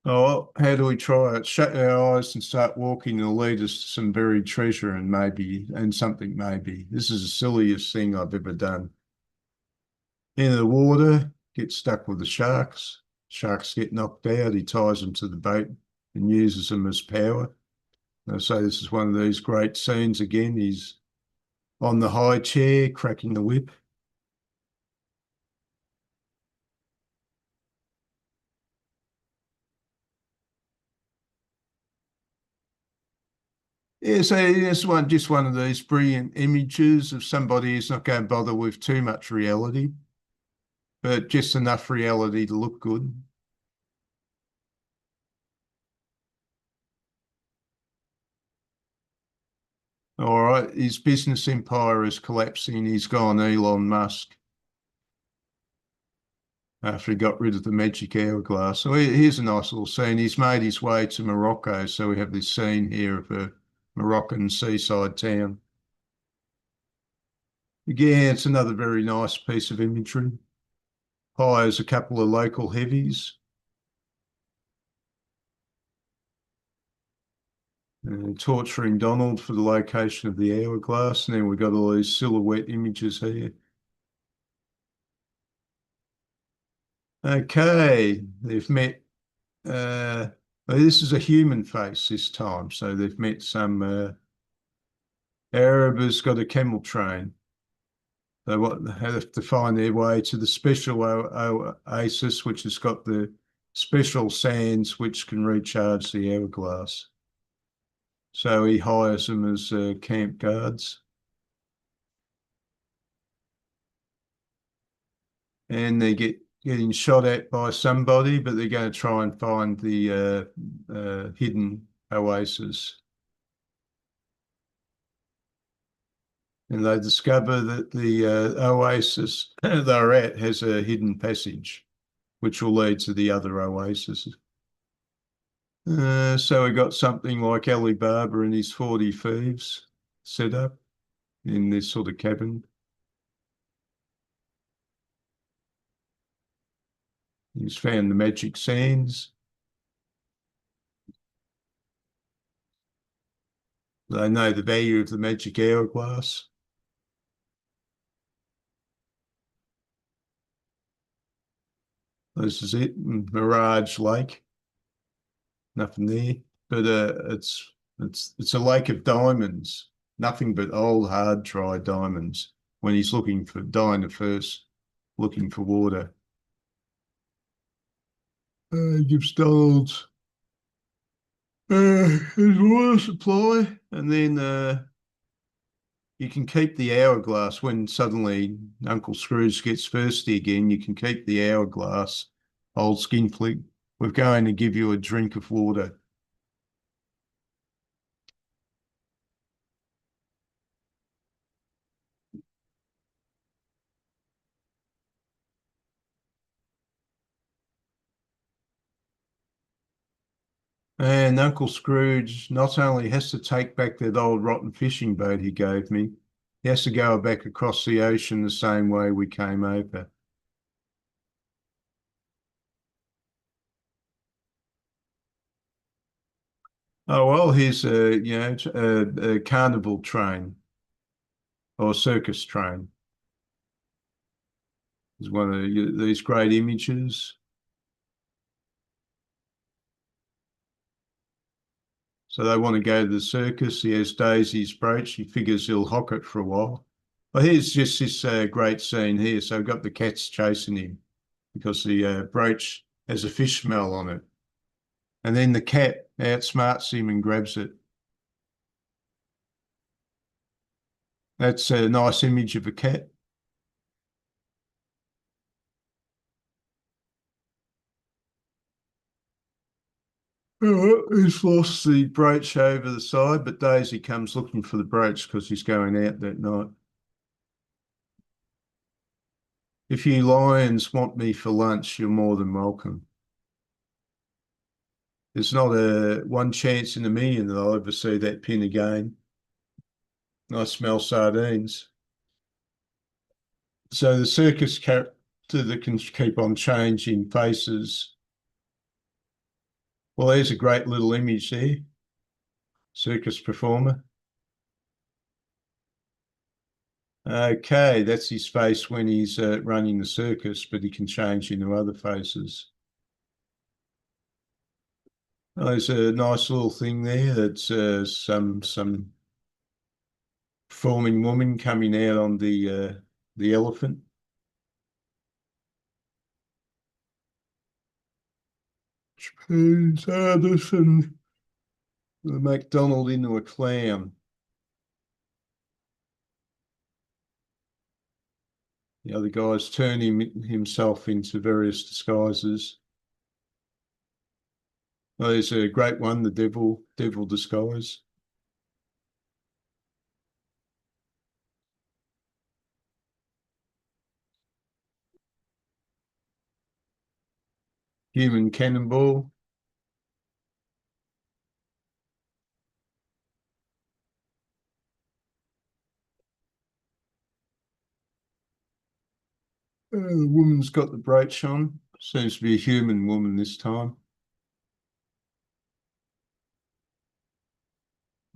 Oh, how do we try it? Shut our eyes and start walking. It'll lead us to some buried treasure and something maybe. This is the silliest thing I've ever done. Into the water, get stuck with the sharks. Sharks get knocked out. He ties them to the boat and uses them as power. So this is one of these great scenes again. He's on the high chair, cracking the whip. Yeah, so it's just one of these brilliant images of somebody who's not going to bother with too much reality, but just enough reality to look good. All right, his business empire is collapsing. He's gone Elon Musk after he got rid of the magic hourglass. So here's a nice little scene. He's made his way to Morocco. So we have this scene here of a Moroccan seaside town. Again, it's another very nice piece of imagery. Hires a couple of local heavies. Torturing Donald for the location of the hourglass. And then we've got all these silhouette images here. Okay, they've met, this is a human face this time. So they've met some Arab has got a camel train. They have to find their way to the special oasis, which has got the special sands which can recharge the hourglass. So he hires them as camp guards. And they getting shot at by somebody, but they're going to try and find the hidden oasis. And they discover that the oasis they're at has a hidden passage, which will lead to the other oases. So we got something like Alibaba and his 40 thieves set up in this sort of cabin. He's found the magic sands. They know the value of the magic hourglass. This is it, Mirage Lake. Nothing there, but it's a lake of diamonds. Nothing but old, hard, dry diamonds. When he's looking for dying of thirst, looking for water. Gives Donald his water supply, and then you can keep the hourglass when suddenly Uncle Scrooge gets thirsty again. You can keep the hourglass, old Skinflick. We're going to give you a drink of water. And Uncle Scrooge not only has to take back that old rotten fishing boat he gave me, he has to go back across the ocean the same way we came over. Oh, well, here's a carnival train or circus train. Is one of these great images. So they want to go to the circus. He has Daisy's brooch. He figures he'll hock it for a while. Well, here's just this great scene here. So we've got the cats chasing him because the brooch has a fish smell on it. And then the cat outsmarts him and grabs it. That's a nice image of a cat. He's lost the brooch over the side, but Daisy comes looking for the brooch because he's going out that night. If you lions want me for lunch, you're more than welcome. There's not a one chance in a million that I'll ever see that pin again. I smell sardines. So the circus character that can keep on changing faces. Well, there's a great little image there. Circus performer. Okay, that's his face when he's running the circus, but he can change into other faces. Oh, there's a nice little thing there. That's some performing woman coming out on the elephant. Spoons, Anderson, MacDonald into a clown. The other guy's turning himself into various disguises. Oh, there's a great one, the devil disguise. Human cannonball. The woman's got the brooch on. Seems to be a human woman this time.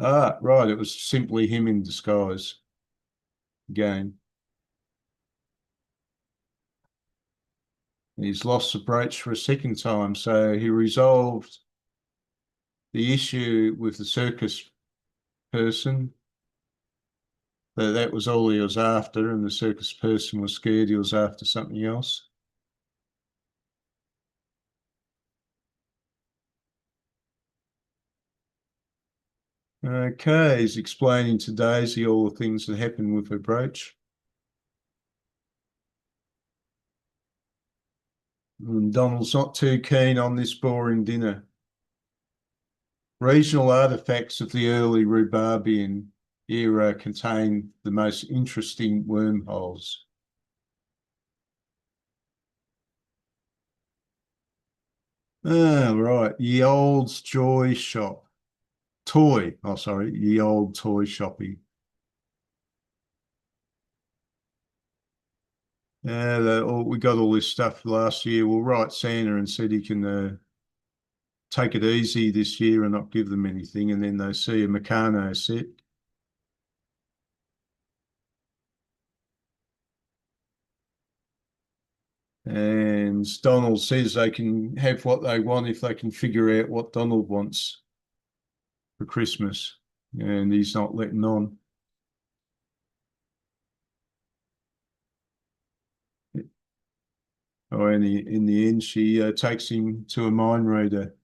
Ah, right. It was simply him in disguise. Again. He's lost the brooch for a second time. So he resolved the issue with the circus person. That was all he was after, and the circus person was scared he was after something else. Okay, he's explaining to Daisy all the things that happened with her brooch. And Donald's not too keen on this boring dinner. Regional artifacts of the early Rhubarbian era contain the most interesting wormholes. Ah, right. Ye old joy shop. Toy. Oh, sorry. Ye old toy shoppy. We got all this stuff last year. We'll write Santa and said he can take it easy this year and not give them anything. And then they see a Meccano set. And Donald says they can have what they want if they can figure out what Donald wants for Christmas. And he's not letting on. Or in the end, she takes him to a mind reader.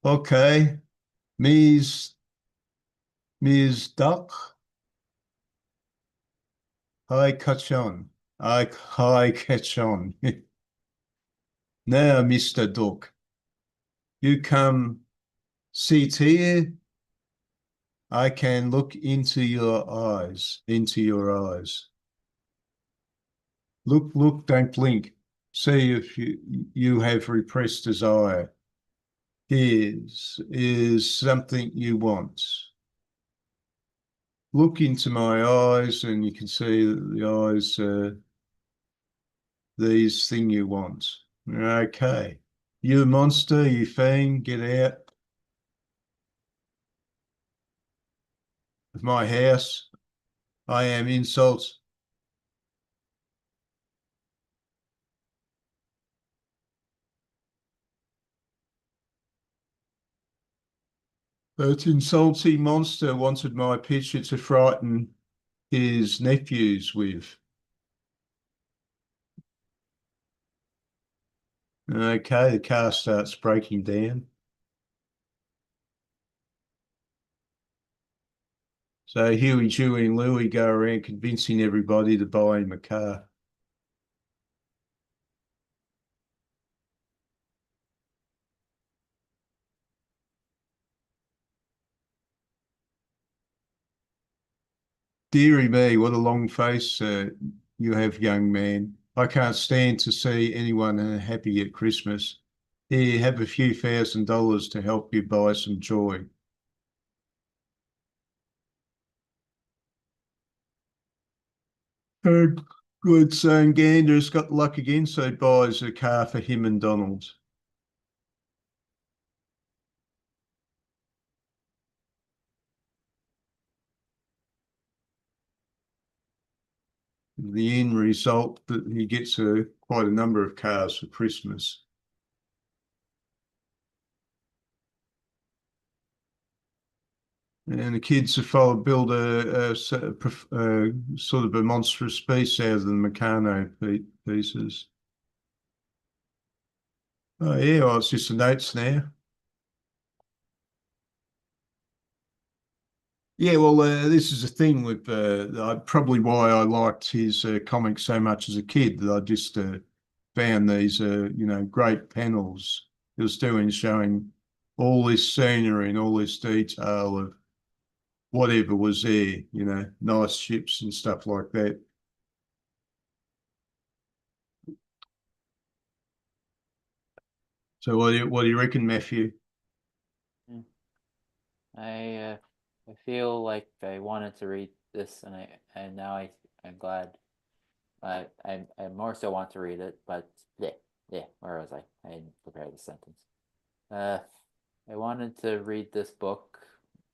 Okay, Ms. Duck, hi, catch on. Hi, catch on. Now, Mr. Duck, you come sit here. I can look into your eyes, Look, don't blink. See if you have repressed desire. Here's is something you want. Look into my eyes, and you can see that the eyes these thing you want. Okay. You monster, you fiend, get out of my house. I am insult. That insulting monster wanted my picture to frighten his nephews with. Okay, the car starts breaking down. So Huey, Dewey, and Louie go around convincing everybody to buy him a car. Deary me, what a long face you have, young man. I can't stand to see anyone happy at Christmas. Here, have a few $1,000 to help you buy some joy. Uh, Good son Gander's got luck again, so buys a car for him and Donald. The end result that he gets quite a number of cars for Christmas. And the kids have build a sort of a monstrous piece out of the Meccano pieces. Oh yeah, well, it's just the notes now. Yeah, well, this is the thing with probably why I liked his comics so much as a kid. That I just found these, great panels he was doing, showing all this scenery and all this detail of whatever was there. Nice ships and stuff like that. So, what do you reckon, Matthew? Mm. I feel like I wanted to read this, and now I'm glad. I more so want to read it, but yeah. Where was I? I didn't prepare the sentence. Uh, I wanted to read this book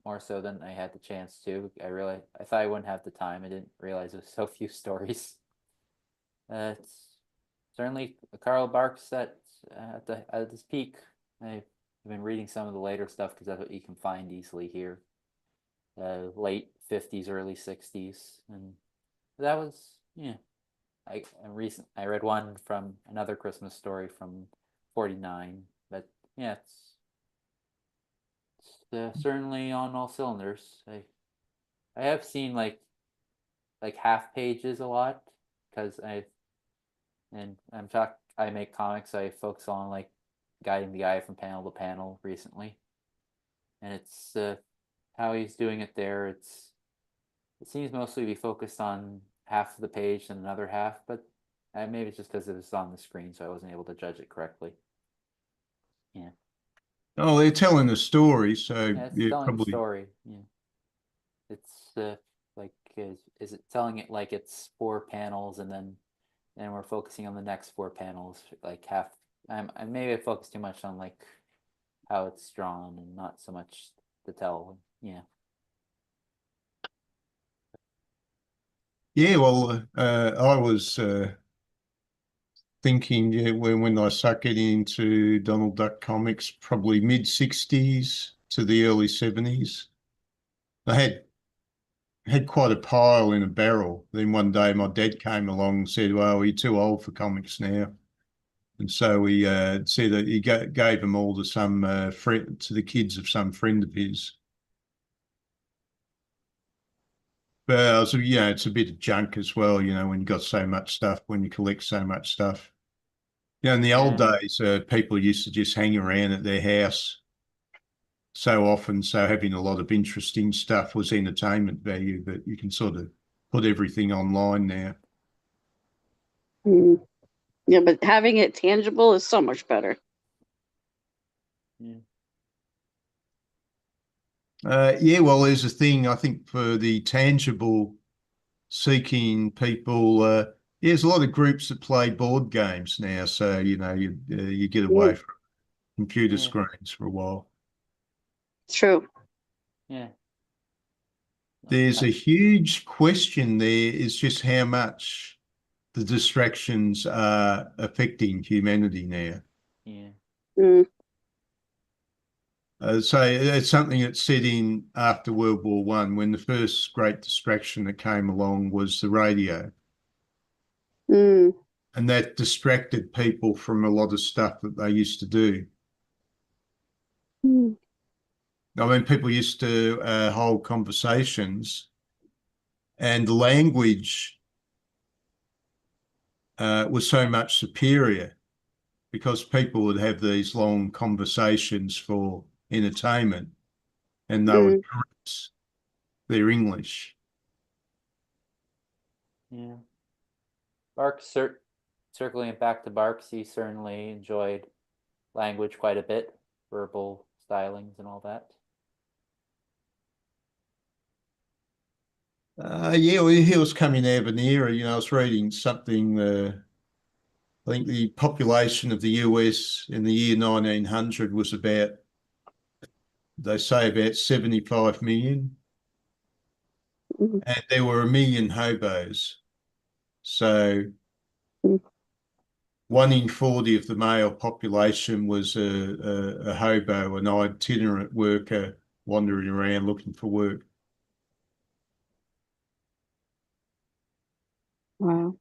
more so than I had the chance to. I thought I wouldn't have the time. I didn't realize it was so few stories. It's certainly Carl Barks at his peak. I've been reading some of the later stuff because that's what you can find easily here. Late 50s, early 60s, and that was I read one from another Christmas story from 49, but yeah, it's certainly on all cylinders. I have seen like half pages a lot because I'm shocked I make comics. I focus on like guiding the eye from panel to panel recently, and it's how he's doing it there. It seems mostly to be focused on half of the page and another half, but maybe it's just because it was on the screen, so I wasn't able to judge it correctly. Yeah, Oh, they're telling a story, so yeah, it's yeah, telling the probably. story. Yeah, it's like is it telling it like it's four panels and then we're focusing on the next four panels like half. I maybe I focus too much on like how it's drawn and not so much the tell. Yeah. Yeah, well, I was thinking, yeah, when I started getting into Donald Duck comics, probably mid 60s to the early 70s. I had had quite a pile in a barrel. Then one day my dad came along and said, "Well, you're too old for comics now." And so he said that he gave them all to some friend, to the kids of some friend of his. But it's a bit of junk as well, when you got so much stuff, when you collect so much stuff. In the old Yeah. days, people used to just hang around at their house so often, so having a lot of interesting stuff was entertainment value, but you can sort of put everything online now. Mm. Yeah, but having it tangible is so much better. Yeah. Yeah, well, there's a thing, I think, for the tangible seeking people. There's a lot of groups that play board games now, so you get away Mm, from computer Yeah. screens for a while. true. Yeah. There's a huge question there is just how much the distractions are affecting humanity now. Yeah. Mm, So it's something that set in after World War One, when the first great distraction that came along was the radio. mm, And that distracted people from a lot of stuff that they used to do. mm, I mean, people used to hold conversations, and the language was so much superior because people would have these long conversations for entertainment, and they would mm, practice their English. Yeah. Circling it back to Barks, he certainly enjoyed language quite a bit, verbal stylings and all that. Yeah, well, he was coming out of an era. I was reading something. I think the population of the US in the year 1900 was about, they say, about 75 million, mm, and there were 1 million hobos. So mm. 1 in 40 of the male population was a hobo, an itinerant worker wandering around looking for work. Wow.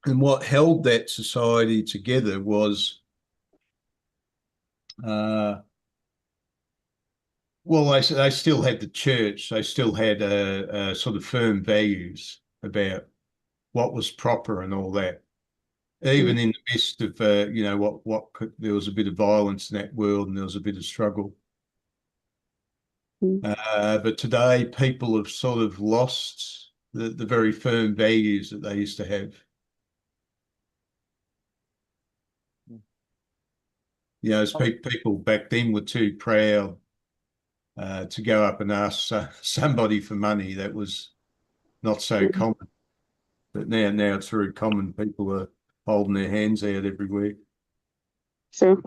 And what held that society together was, well, they still had the church. They still had a sort of firm values about what was proper and all that. Even Mm, in the midst of, there was a bit of violence in that world, and there was a bit of struggle. mm, But today, people have sort of lost the very firm values that they used to have. Mm. As people back then were too proud to go up and ask somebody for money. That was not so mm. common. But now it's very common. People are holding their hands out everywhere. True.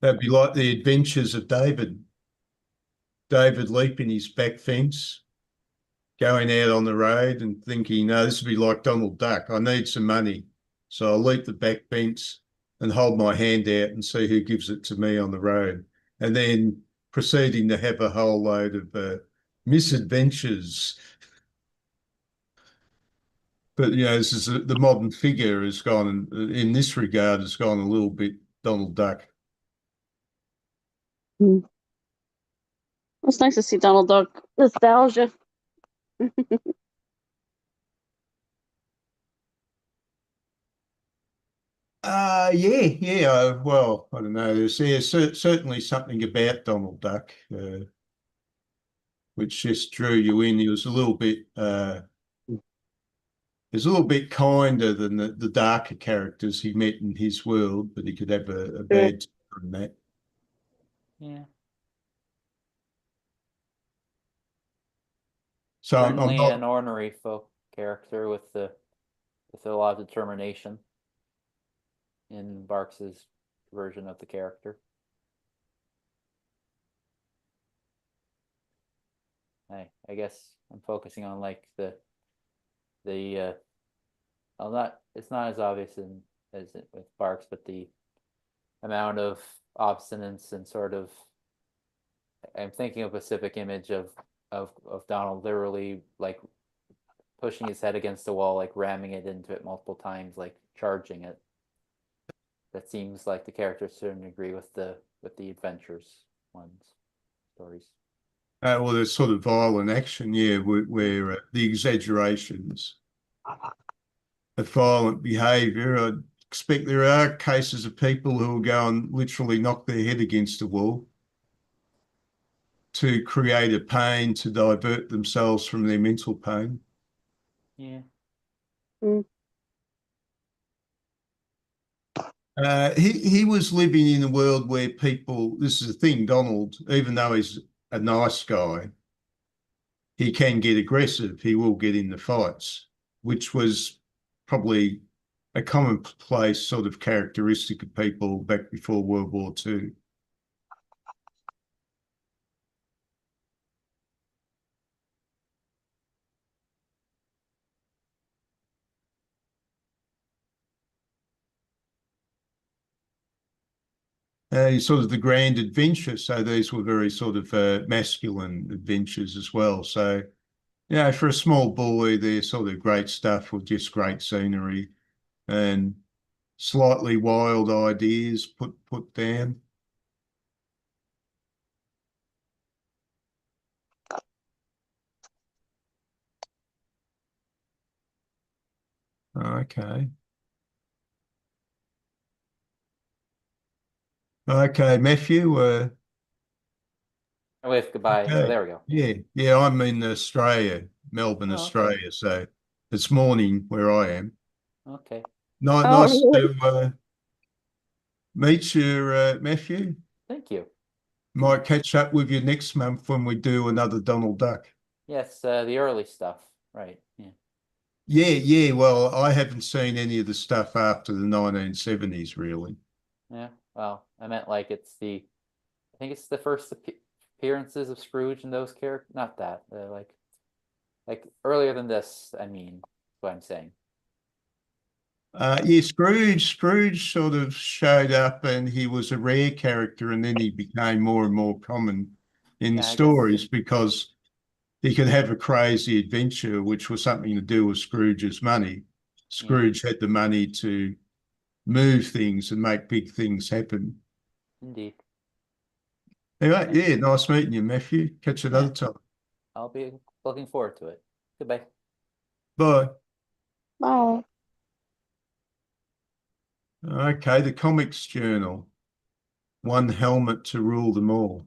That'd be like the adventures of David. David leaping his back fence, going out on the road and thinking, no, this would be like Donald Duck. I need some money. So I'll leap the back fence and hold my hand out and see who gives it to me on the road. And then proceeding to have a whole load of misadventures. But, this is the modern figure has gone, in this regard, has gone a little bit Donald Duck. Mm. It's nice to see Donald Duck nostalgia. Yeah. Well, I don't know. There's certainly something about Donald Duck which just drew you in. He was a little bit, he's a little bit kinder than the darker characters he met in his world, but he could have a True. bad temper in that. Yeah. So I'm Certainly not. an ornery folk character with a lot of determination in Barks's version of the character. I guess I'm focusing on like the well, not it's not as obvious as it with Barks, but the amount of obstinance and sort of, I'm thinking of a specific image of Donald literally like pushing his head against the wall, like ramming it into it multiple times, like charging it. That seems like the characters to a degree with the adventures ones stories. Well, there's sort of violent action, yeah, where the exaggerations of violent behaviour. I expect there are cases of people who will go and literally knock their head against a wall to create a pain to divert themselves from their mental pain. Yeah. He was living in a world where people, this is the thing, Donald, even though he's a nice guy, he can get aggressive. He will get into fights, which was probably a commonplace sort of characteristic of people back before World War II. Sort of the grand adventure. So these were very sort of masculine adventures as well. So, you know, for a small boy, they're sort of great stuff with just great scenery and slightly wild ideas put down. Okay. Okay, Matthew. Oh, wave goodbye. Oh, Okay. there we go. Yeah. I'm in Australia, Melbourne, Oh, okay. Australia. So it's morning where I am. Okay. Oh, Nice really? to meet you, Matthew. Thank you. Might catch up with you next month when we do another Donald Duck. Yes, the early stuff. Right. Yeah. Yeah. Well, I haven't seen any of the stuff after the 1970s, really. Yeah. Well, I meant like I think it's the first appearances of Scrooge and those characters. Not that. Like earlier than this. I mean, that's what I'm saying. Yeah, Scrooge sort of showed up and he was a rare character and then he became more and more common in the Yeah, I guess. stories because he could have a crazy adventure, which was something to do with Scrooge's money. Yeah. Scrooge had the money to move things and make big things happen. Indeed. Anyway, Yeah. yeah, nice meeting you, Matthew. Catch you Yeah. another time. I'll be looking forward to it. Goodbye. Bye. Bye. Okay, the Comics Journal. One helmet to rule them all.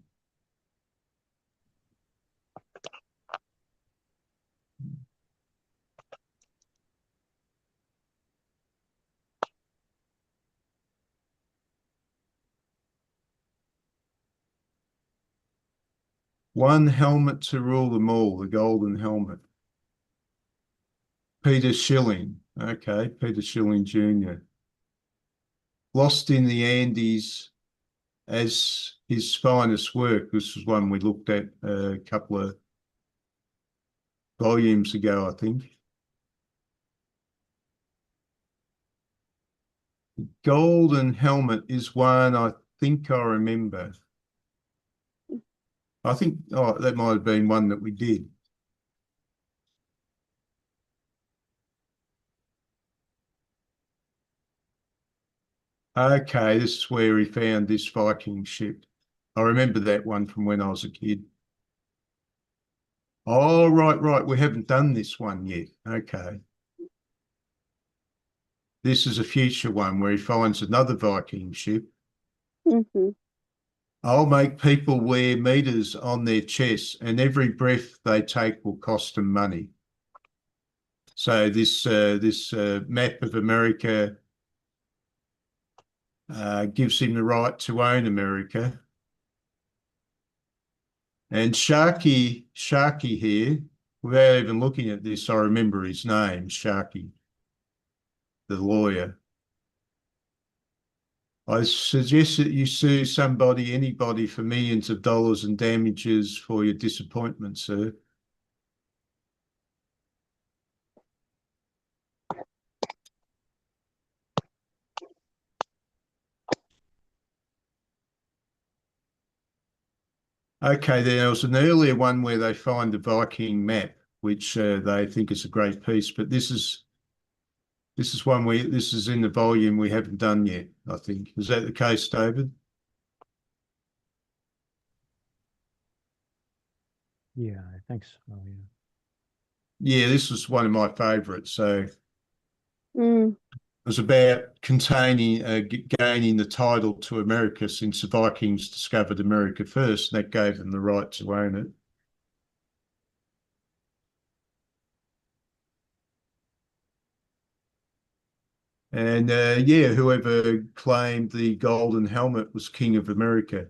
One helmet to rule them all, the golden helmet. Peter Schilling. Okay, Peter Schilling Jr. Lost in the Andes as his finest work. This was one we looked at a couple of volumes ago, I think. Golden Helmet is one I think I remember. I think, oh, that might have been one that we did. Okay, this is where he found this Viking ship. I remember that one from when I was a kid. Oh, right. We haven't done this one yet. Okay. This is a future one where he finds another Viking ship. Hmm. I'll make people wear meters on their chests, and every breath they take will cost them money. So this map of America gives him the right to own America. And Sharky here, without even looking at this, I remember his name, Sharky, the lawyer. I suggest that you sue anybody for millions of dollars in damages for your disappointment, sir. Okay, there was an earlier one where they find the Viking map, which they think is a great piece, but this is one this is in the volume we haven't done yet, I think. Is that the case, David? Yeah, I think so. Yeah. Yeah, this was one of my favourites. So Mm, it was about gaining the title to America since the Vikings discovered America first, and that gave them the right to own it. And yeah, whoever claimed the golden helmet was king of America.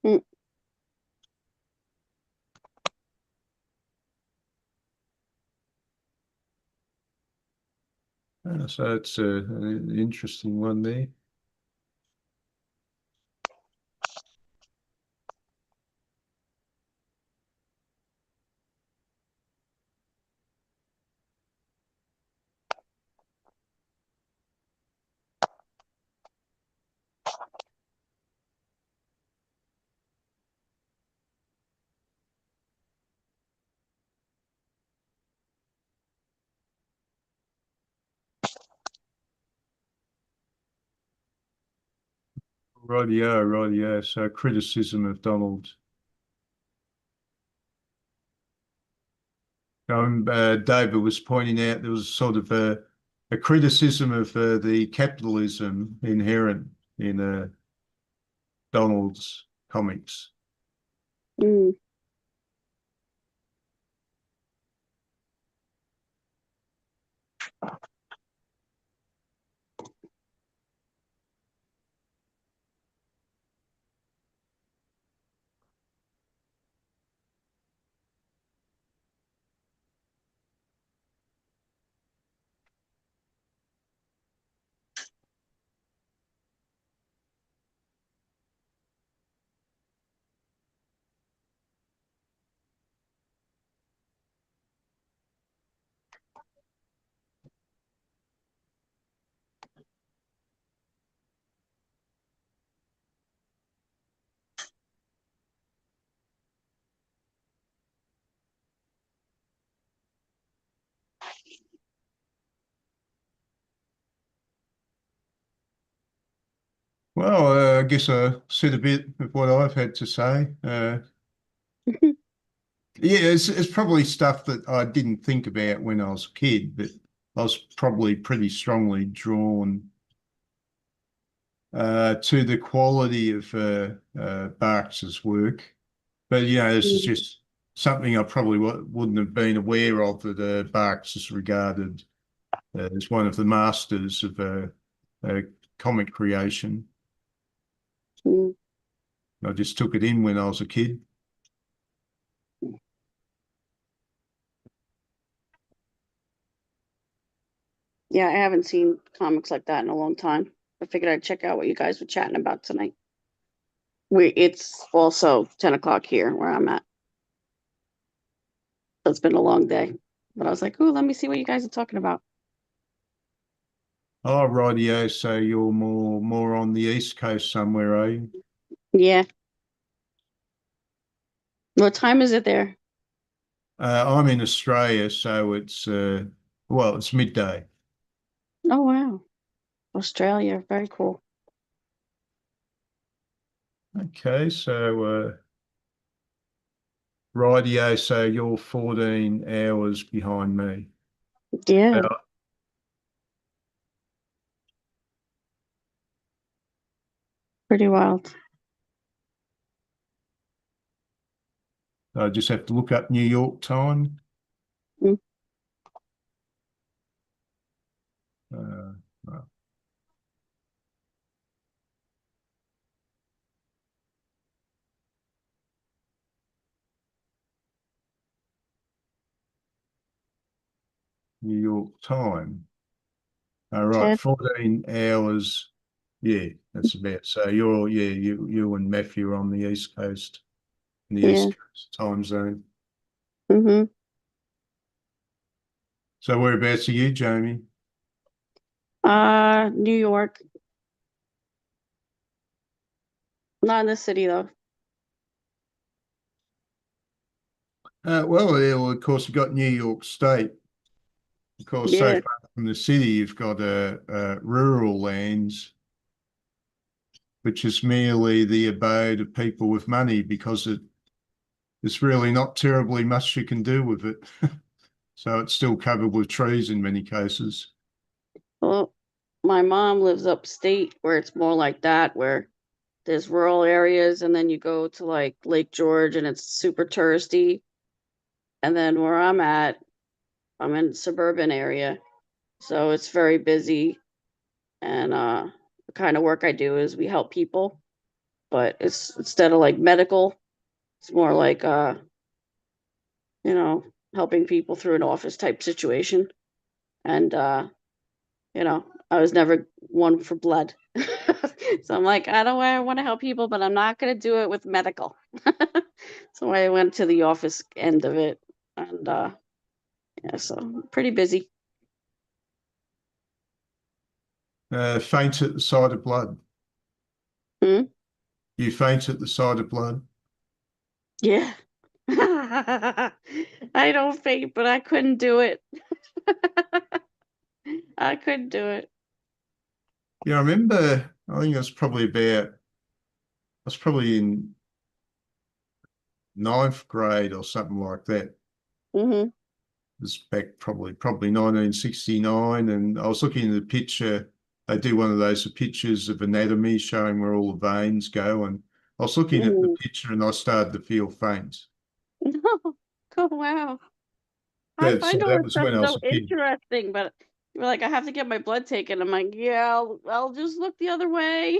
mm. So it's an interesting one there. Rightio, rightio. So criticism of Donald. David was pointing out there was sort of a criticism of the capitalism inherent in Donald's comics. Mm. Well, I guess I said a bit of what I've had to say. Yeah, it's probably stuff that I didn't think about when I was a kid, but I was probably pretty strongly drawn to the quality of Barks's work. But this is Mm. just something I probably wouldn't have been aware of that Barks is regarded as one of the masters of comic creation. Mm. I just took it in when I was a kid. Yeah, I haven't seen comics like that in a long time. I figured I'd check out what you guys were chatting about tonight. It's also 10 o'clock here where I'm at. It's been a long day, but I was like, "Oh, let me see what you guys are talking about." Oh, rightio. So you're more on the East Coast somewhere, are you? Yeah. What time is it there? I'm in Australia, so it's midday. Oh, wow. Australia. Very cool. Okay, so rightio. So you're 14 hours behind me. Yeah. Uh, Pretty wild. I just have to look up New York time. Mm. Uh, well, New York time. All right, 10. 14 hours. Yeah, that's about. So you and Matthew are on the East Coast, in the Yeah. East Coast time zone. Mm-hmm. So whereabouts are you, Jamie? New York. Not in the city though. Well, yeah, well, of course, you've got New York State. Of course, so Yeah. far from the city, you've got rural lands, which is merely the abode of people with money because it's really not terribly much you can do with it. So it's still covered with trees in many cases. Well, my mom lives upstate where it's more like that, where there's rural areas and then you go to like Lake George and it's super touristy. And then where I'm at, I'm in suburban area. So it's very busy. And the kind of work I do is we help people, but it's instead of like medical, it's more like you know, helping people through an office type situation. And you know, I was never one for blood. So I'm like, I don't want to help people, but I'm not going to do it with medical. So I went to the office end of it. And yeah, so pretty busy. Faint at the sight of blood. Hmm? You faint at the sight of blood. Yeah. I don't faint, but I couldn't do it. I couldn't do it. Yeah, I remember, I think I was probably in ninth grade or something like that. It Hmm. was back probably 1969. And I was looking at the picture. They do one of those pictures of anatomy showing where all the veins go. And I was looking at the picture and I started to feel faint. Oh, wow. I So find all that this was stuff when I was so a kid. interesting, but you're like, I have to get my blood taken. I'm like, yeah, I'll just look the other way.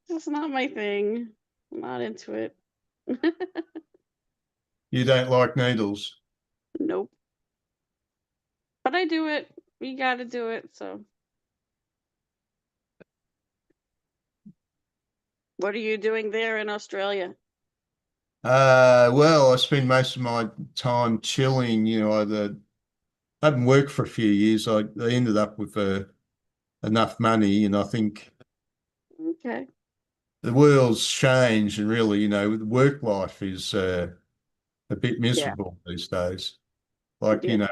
It's not my thing. I'm not into it. You don't like needles. Nope. But I do it. We got to do it. So, what are you doing there in Australia? Well, I spend most of my time chilling. I haven't worked for a few years. I ended up with enough money, and I think Okay. the world's changed, and really, the work life is a bit Yeah. miserable these days. Like, Yeah.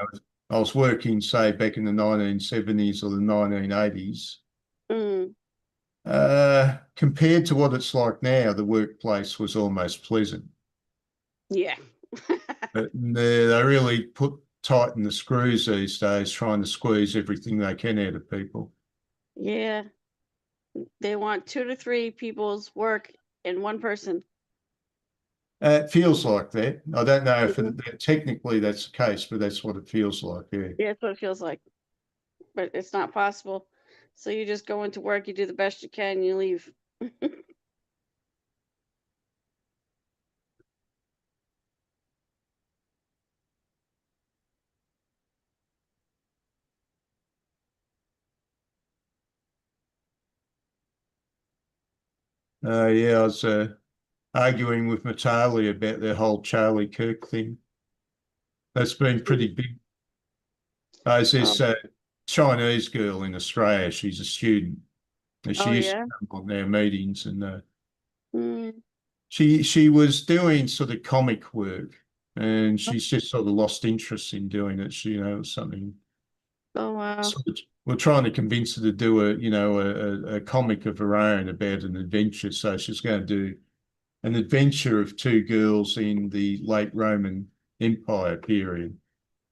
I was working, say, back in the 1970s or the 1980s. Mm, Compared to what it's like now, the workplace was almost pleasant. yeah. But they really tighten the screws these days, trying to squeeze everything they can out of people. Yeah. They want 2 to 3 people's work in one person. It feels like that. I don't know if Mhm. technically that's the case, but that's what it feels like. Yeah. Yeah, that's what it feels like. But it's not possible. So you just go into work, you do the best you can, you leave. Yeah, I was arguing with Matali about the whole Charlie Kirk thing. That's been pretty big. There's this Um, Chinese girl in Australia. She's a student. And oh she used to yeah. come on our meetings, and Mm. she was doing sort of comic work, and she's just sort of lost interest in doing it. Something. Oh wow. So we're trying to convince her to do a comic of her own about an adventure. So she's going to do an adventure of two girls in the late Roman Empire period.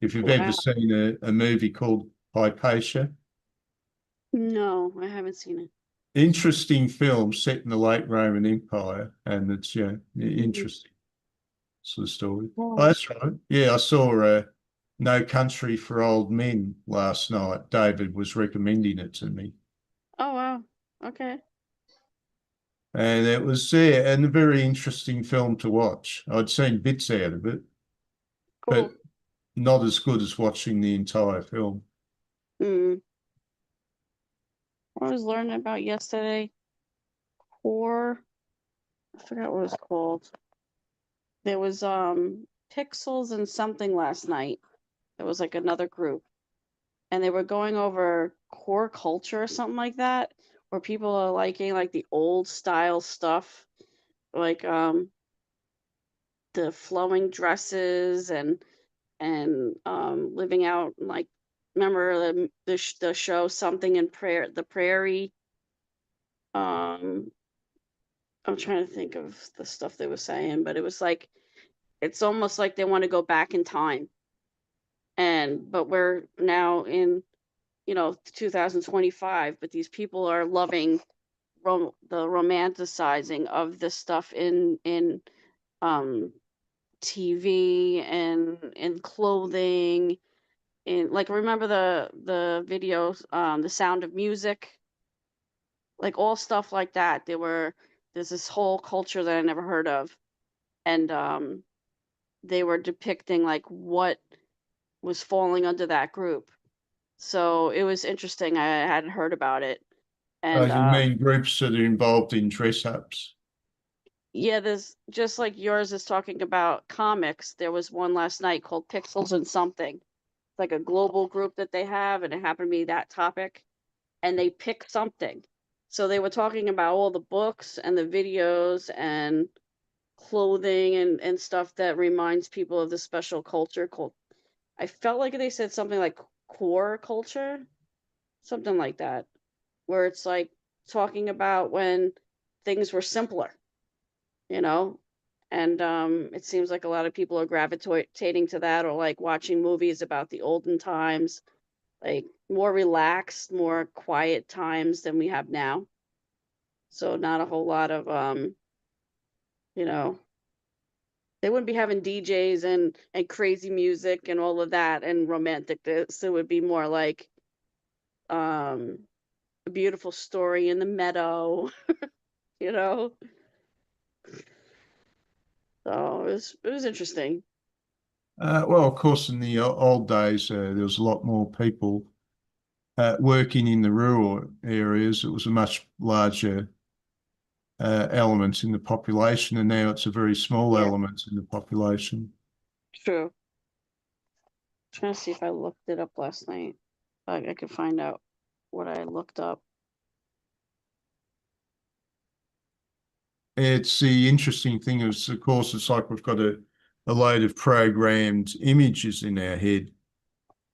If you've ever Wow. seen a movie called Hypatia, No, I haven't seen it. interesting film set in the late Roman Empire, and it's Mhm. interesting sort of story. Oh, Wow. that's right. Yeah, I saw No Country for Old Men last night. David was recommending it to me. Oh wow. Okay. And it was and a very interesting film to watch. I'd seen bits out of it, but Cool. not as good as watching the entire film. Mm. I was learning about yesterday. Core. I forgot what it was called. There was Pixels and something last night. It was like another group. And they were going over core culture or something like that, where people are liking like the old style stuff. Like the flowing dresses and living out like, remember the show Something in the Prairie? Um, I'm trying to think of the stuff they were saying, but it was like it's almost like they want to go back in time. But we're now in, 2025, but these people are loving the romanticizing of this stuff in um TV and in clothing, and like, remember the videos, The Sound of Music, like all stuff like that. There's this whole culture that I never heard of, and they were depicting like what was falling under that group. So it was interesting. I hadn't heard about it. And You mean groups that are involved in dress ups? yeah, there's just like yours is talking about comics. There was one last night called Pixels and Something. It's like a global group that they have, and it happened to be that topic. And they pick something. So they were talking about all the books and the videos and clothing and stuff that reminds people of the special culture called, I felt like they said something like core culture, something like that, where it's like talking about when things were simpler, you know? And it seems like a lot of people are gravitating to that, or like watching movies about the olden times, like more relaxed, more quiet times than we have now. So not a whole lot of you know, they wouldn't be having DJs and crazy music and all of that and romantic this. It would be more like um a beautiful story in the meadow, you know. So it was interesting. Well, of course, in the old days, there was a lot more people working in the rural areas. It was a much larger element in the population, and now it's a very small Yeah, element in the population. true. Trying to see if I looked it up last night. I could find out what I looked up. It's the interesting thing is, of course, it's like we've got a load of programmed images in our head,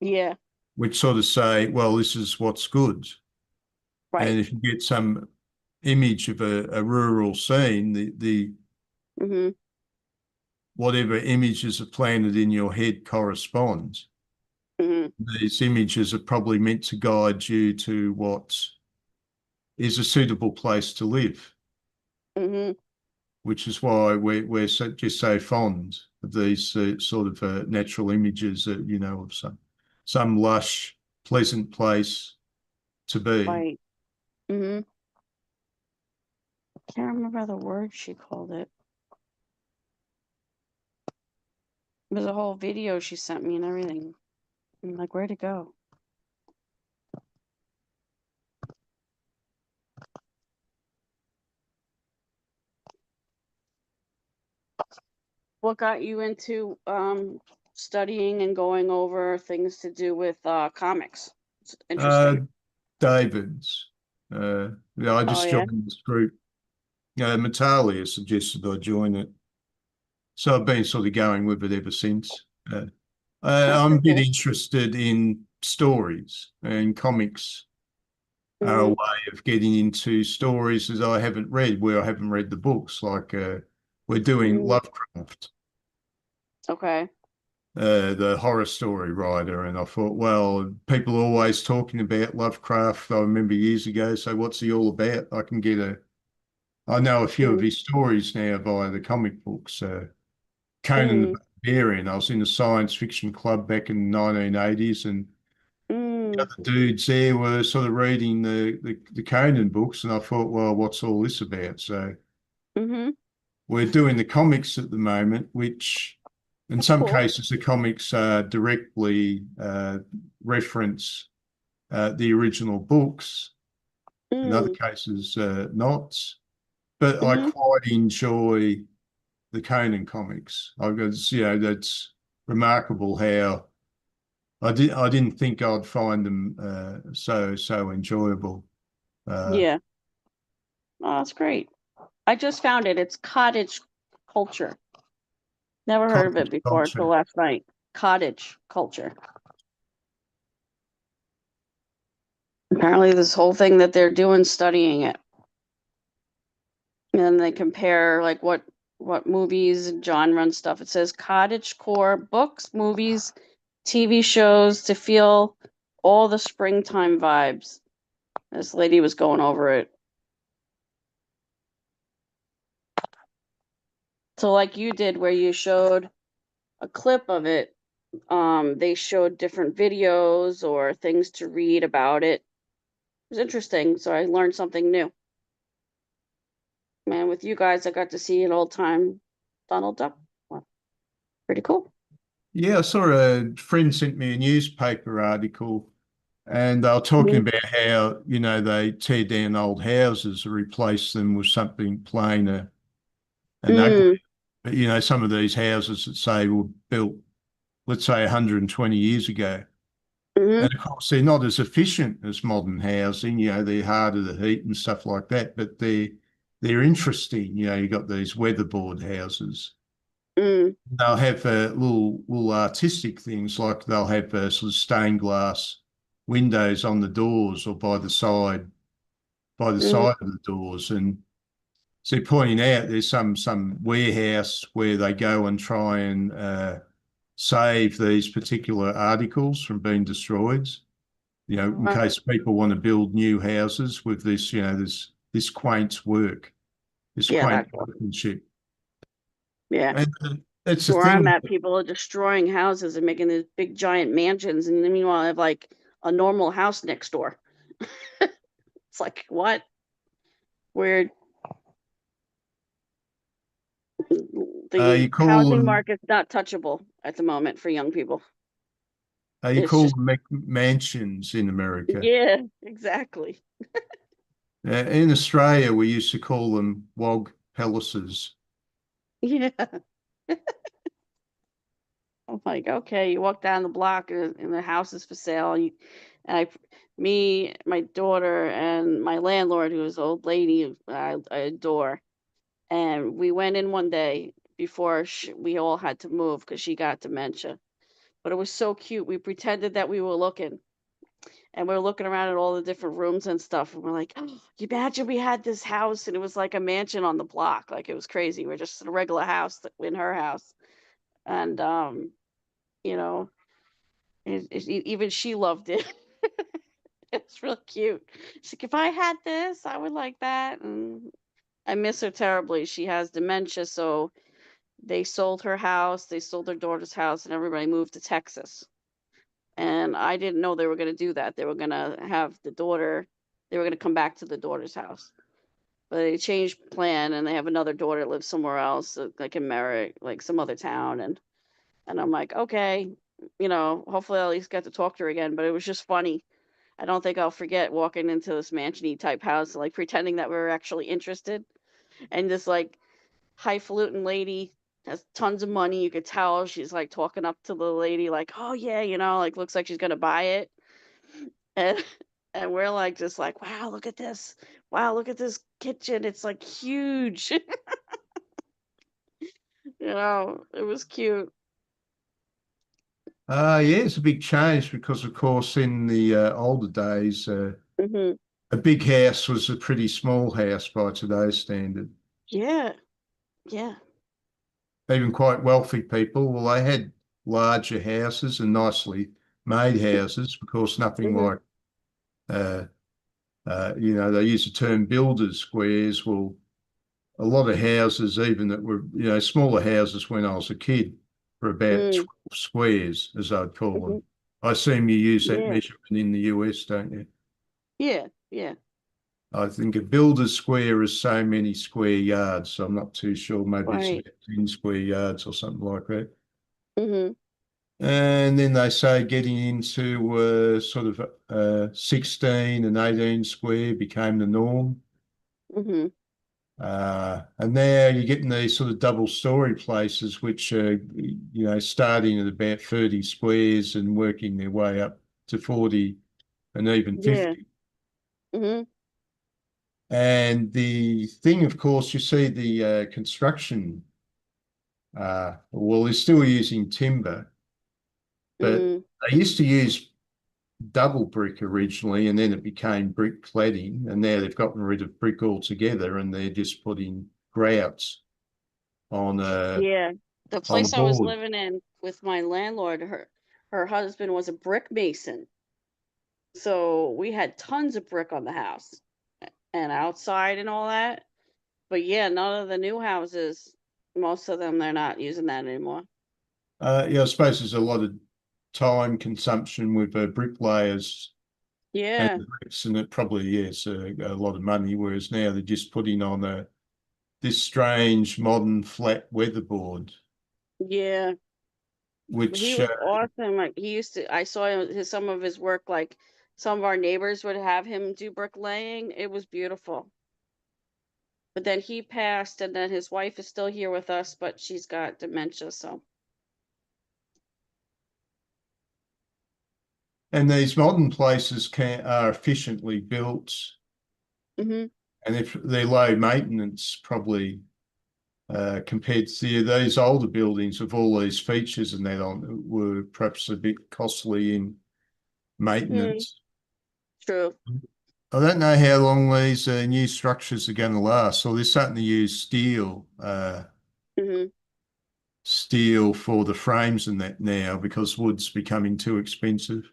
Yeah, which sort of say, well, this is what's good. right. And if you get some image of a rural scene, the Mm-hmm. whatever images are planted in your head correspond. Mm-hmm. These images are probably meant to guide you to what is a suitable place to live, Mm-hmm. which is why we're just so fond of these sort of natural images that, of some lush, pleasant place to be. Right. Mm-hmm. Can't remember the word she called it. There's a whole video she sent me and everything. I'm like, where'd it go? What got you into studying and going over things to do with comics? It's Uh, interesting. David's. Yeah, I Oh just yeah. joined this group. Matalia suggested I join it. So I've been sort of going with it ever since. That's I'm a pretty bit cool. interested in stories, and comics are a Mm-hmm. way of getting into stories that I haven't read, where I haven't read the books. Like we're doing Mm-hmm. Lovecraft, Okay. the horror story writer, and I thought, well, people are always talking about Lovecraft. I remember years ago. So what's he all about? I know a few of Mm-hmm. his stories now via the comic books. Conan Mm-hmm. the Barbarian. I was in a science fiction club back in the 1980s, and the Mm-hmm. other dudes there were sort of reading the Conan books, and I thought, well, what's all this about? So Mm-hmm. we're doing the comics at the moment, which in That's some cool. cases the comics directly reference the original books. In other Mm. cases, not. But I Mm-hmm. quite enjoy the Conan comics. I've got, that's remarkable how I didn't think I'd find them so enjoyable. Uh, Yeah. Oh, that's great. I just found it. It's cottage culture. Never heard of it cottage before until culture. last night. Cottage culture. Apparently, this whole thing that they're doing, studying it, and then they compare like what movies and genre and stuff. It says cottage core books, movies, TV shows to feel all the springtime vibes. This lady was going over it. So like you did where you showed a clip of it, they showed different videos or things to read about it. It was interesting, so I learned something new. Man, with you guys, I got to see an old time Donald Duck. Well, pretty cool. Yeah, I saw a friend sent me a newspaper article, and they were talking Mhm. about how, they tear down old houses and replace them with something plainer and ugly. Mm, But, some of these houses that say were built, let's say, 120 years ago. hmm And of course, they're not as efficient as modern housing. They're harder to heat and stuff like that, but they're interesting. You've got these weatherboard houses. mm, They'll have little artistic things, like they'll have sort of stained glass windows on the doors or mm, by the side of the doors. And so pointing out there's some warehouse where they go and try and save these particular articles from being destroyed. In right. case people want to build new houses with this, this quaint work, this Yeah, quaint that's workmanship. yeah. And it's the Where I'm thing. at, people are destroying houses and making these big giant mansions, and then meanwhile, I have like a normal house next door. It's like what? Weird. You The call housing them market's not touchable at the moment for young people. you It's call just them mansions in America. yeah, exactly. In Australia, we used to call them wog palaces. Yeah. I'm like, okay, you walk down the block and the house is for sale. And me, my daughter, and my landlord, who is an old lady I adore, and we went in one day before we all had to move because she got dementia. But it was so cute. We pretended that we were looking, and we were looking around at all the different rooms and stuff. And we're like, oh, you imagine we had this house, and it was like a mansion on the block. Like it was crazy. We're just in a regular house in her house, and you know. Even she loved it. It's real cute. She's like, if I had this, I would like that. And I miss her terribly. She has dementia, so they sold her house, they sold their daughter's house, and everybody moved to Texas. And I didn't know they were going to do that. They were going to have the daughter, they were going to come back to the daughter's house. But they changed plan, and they have another daughter that lives somewhere else, like in Merrick, like some other town. And I'm like, okay, hopefully I'll at least get to talk to her again. But it was just funny. I don't think I'll forget walking into this mansiony type house, like pretending that we were actually interested. And this like highfalutin lady has tons of money. You could tell she's like talking up to the lady, like, oh yeah, like looks like she's gonna buy it. And and we're like just like, wow, look at this. Wow, look at this kitchen. It's like huge. It was cute. Yeah, it's a big change because, of course, in the older days, hmm a big house was a pretty small house by today's standard. Yeah, yeah. Even quite wealthy people, well, they had larger houses and nicely made houses because nothing hmm like, uh, they use the term builders squares. Well, a lot of houses, even that were, smaller houses when I was a kid, were about Mm, 12 squares, as I'd call hmm them. I assume you use that Yeah, measurement in the US, don't you? yeah, yeah. I think a builder's square is so many square yards. So I'm not too sure. Maybe it's Right. about 10 square yards or something like that. hmm And then they say getting into sort of 16 and 18 square became the norm. hmm And now you're getting these sort of double story places, which are, starting at about 30 squares and working their way up to 40 and even Yeah. 50. hmm And the thing, of course, you see the construction well, they're still using timber, but Mm, they used to use double brick originally, and then it became brick cladding, and now they've gotten rid of brick altogether, and they're just putting grouts on yeah. The on a place I was board. living in with my landlord, her husband was a brick mason. So we had tons of brick on the house and outside and all that. But yeah, none of the new houses, most of them, they're not using that anymore. Yeah, I suppose there's a lot of time consumption with bricklayers and Yeah, the bricks, and it probably is a lot of money. Whereas now they're just putting on this strange modern flat weatherboard, yeah. He which was awesome. Like he used to, I saw some of his work. Like some of our neighbors would have him do bricklaying. It was beautiful. But then he passed, and then his wife is still here with us, but she's got dementia. So, and these modern places are efficiently built, hmm and if they're low maintenance, probably compared to these older buildings with all these features and that on were perhaps a bit costly in mm, maintenance. true. I don't know how long these new structures are going to last. So they're starting to use hmm steel for the frames and that now because wood's becoming too expensive.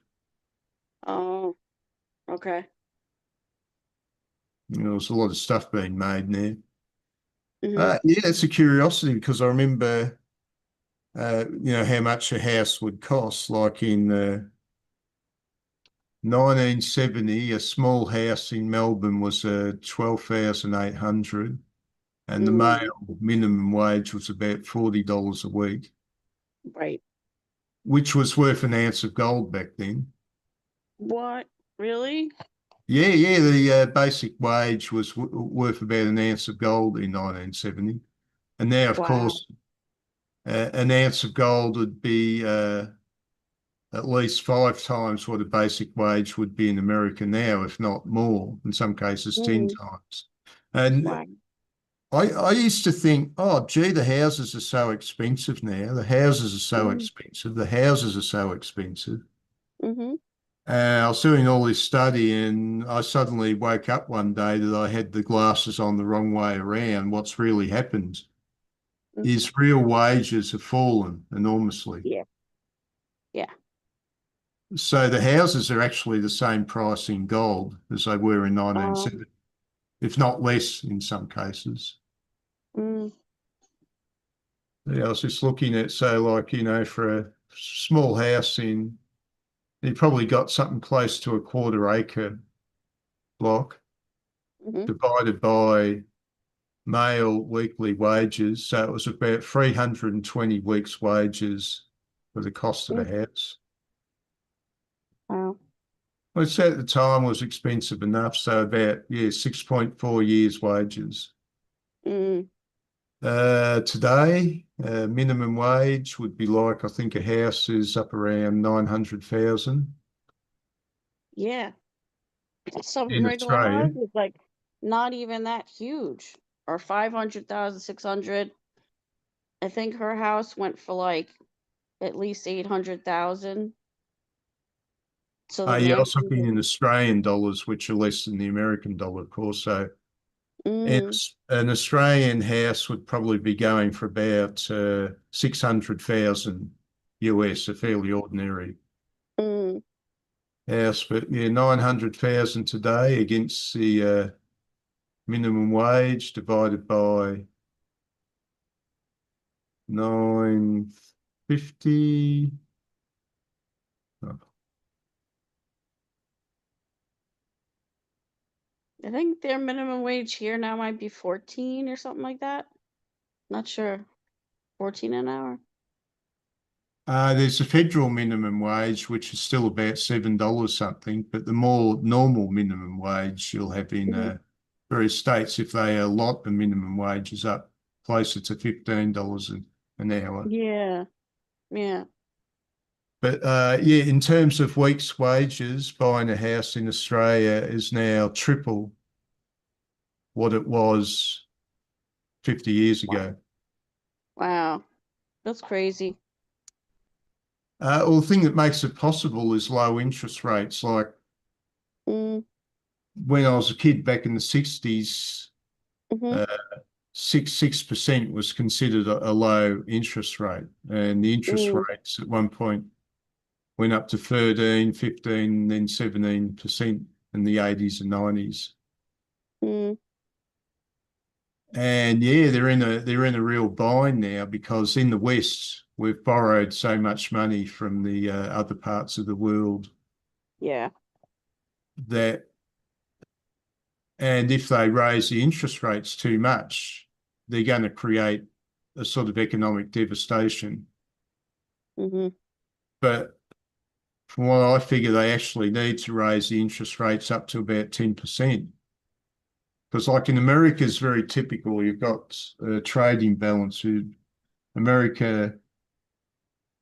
Oh, okay. You know, there's a lot of stuff being made now. hmm Yeah, it's a curiosity because I remember, how much a house would cost. Like in 1970, a small house in Melbourne was 12,800, and the Mm, male minimum wage was about $40 a week, right. which was worth an ounce of gold back then. What? Really? Yeah, yeah, the basic wage was worth about an ounce of gold in 1970. And now, of Wow. course, an ounce of gold would be at least 5 times what a basic wage would be in America now, if not more, in some cases, 10 Mm, times. And wow. I used to think, oh, gee, the houses are so expensive now. The houses are so Mm, expensive. The houses are so expensive. mm-hmm. I was doing all this study, and I suddenly woke up one day that I had the glasses on the wrong way around. What's really happened Mm, is real wages have fallen enormously. yeah. Yeah. So the houses are actually the same price in gold as they were in Um, 1970, if not less in some cases. mm, Yeah, I was just looking at, so like, for a small house you probably got something close to a quarter acre block mm-hmm. divided by male weekly wages. So it was about 320 weeks' wages for the cost of a Mm, house. wow. Which at the time was expensive enough. So about, 6.4 years' wages. Mm, Today, minimum wage would be like, I think a house is up around 900,000 yeah. Some in regular Australia. house is like not even that huge. Or 500,000, 600. I think her house went for like at least 800,000. So the Yeah, I next was looking in Australian dollars, which are less than the American dollar, of course. So mm, an Australian house would probably be going for about 600,000 US, a fairly ordinary mm, house. But yeah, 900,000 today against the minimum wage divided by 950. I think their minimum wage here now might be 14 or something like that. Not sure. 14 an hour. There's a federal minimum wage, which is still about $7 something, but the more normal minimum wage you'll have in Mhm. various states, if they allot the minimum wages up closer to $15 an hour. Yeah. Yeah. But yeah, in terms of week's wages, buying a house in Australia is now triple what it was 50 years Wow. ago. Wow. That's crazy. Well, the thing that makes it possible is low interest rates. Like Mm, when I was a kid back in the 60s, hmm 6% was considered a low interest rate. And the interest mm, rates at one point went up to 13, 15, then 17% in the 80s and 90s. mm, And yeah, they're in a real bind now because in the West we've borrowed so much money from the other parts of the world yeah. that, and if they raise the interest rates too much, they're going to create a sort of economic devastation. hmm But from what I figure, they actually need to raise the interest rates up to about 10%. Because like in America is very typical. You've got a trading balance. America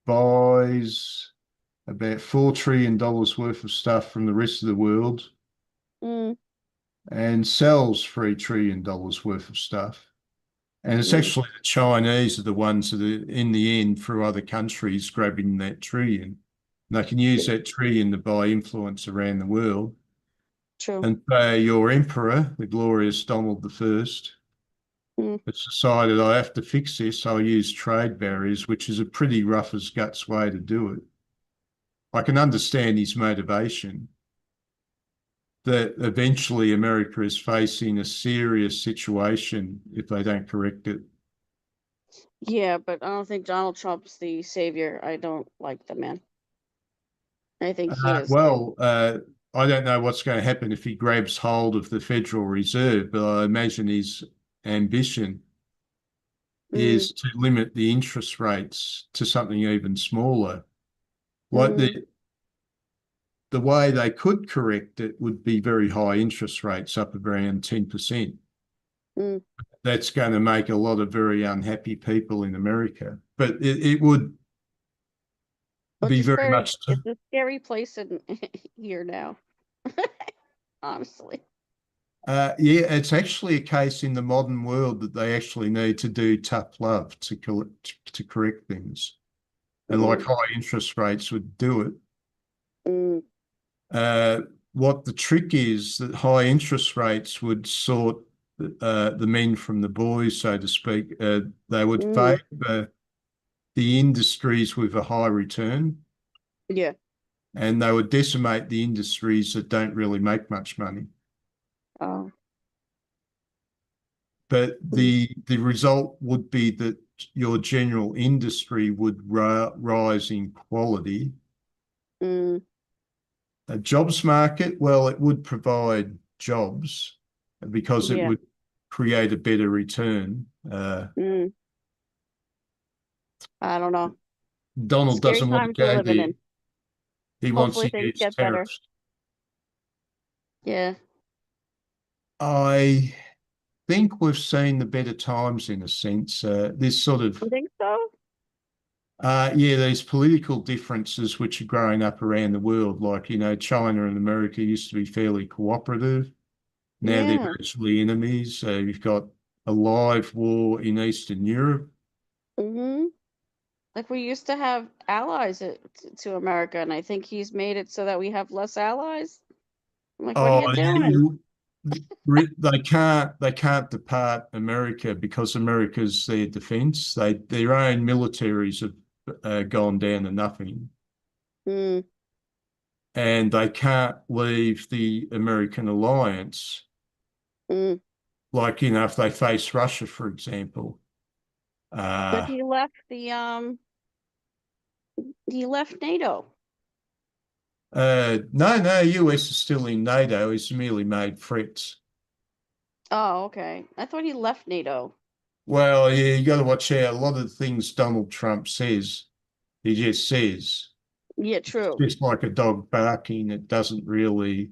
buys about $4 trillion worth of stuff from the rest of the world Mm, and sells $3 trillion worth of stuff. And it's mm, actually the Chinese are the ones that are in the end through other countries grabbing that trillion. And they can use that trillion to buy influence around the world. true. And so your emperor, the glorious Donald the First, Mm, has decided I have to fix this. I'll use trade barriers, which is a pretty rough as guts way to do it. I can understand his motivation that eventually America is facing a serious situation if they don't correct it. yeah, but I don't think Donald Trump's the savior. I don't like the man. I think he is. I don't know what's going to happen if he grabs hold of the Federal Reserve, but I imagine his ambition Mm, is to limit the interest rates to something even smaller. Like mm, the way they could correct it would be very high interest rates up around 10%. mm. That's going to make a lot of very unhappy people in America. But it would It's be a very scary, much. it's a scary place in here now. Honestly. Yeah, it's actually a case in the modern world that they actually need to do tough love to correct things. And like Mm, high interest rates would do it. mm, Uh, what the trick is that high interest rates would sort the men from the boys, so to speak. They would mm. favour the industries with a high return, Yeah. and they would decimate the industries that don't really make much money. Oh. But Mm, the result would be that your general industry would rise in quality. mm, A jobs market, well, it would provide jobs because it yeah. would create a better return. Mm. I don't know. Donald Scary doesn't want to times we're go living there. in. He wants Hopefully to things use get better. tariffs. Yeah. I think we've seen the better times in a sense. This sort of You think so? Yeah, these political differences which are growing up around the world, like, China and America used to be fairly cooperative. Now they're Yeah. virtually enemies. You've got a live war in Eastern Europe. Mm-hmm. Like we used to have allies to America, and I think he's made it so that we have less allies. I'm like, what are Oh, you doing? they can't depart America because America's their defense. Their own militaries have gone down to nothing, Mm, and they can't leave the American alliance. mm. Like, if they face Russia, for example. But Uh, he left NATO. no, US is still in NATO. He's merely made threats. Oh, okay. I thought he left NATO. Well, yeah, you got to watch out. A lot of the things Donald Trump says, he just says. Yeah, It's true. just like a dog barking. He doesn't really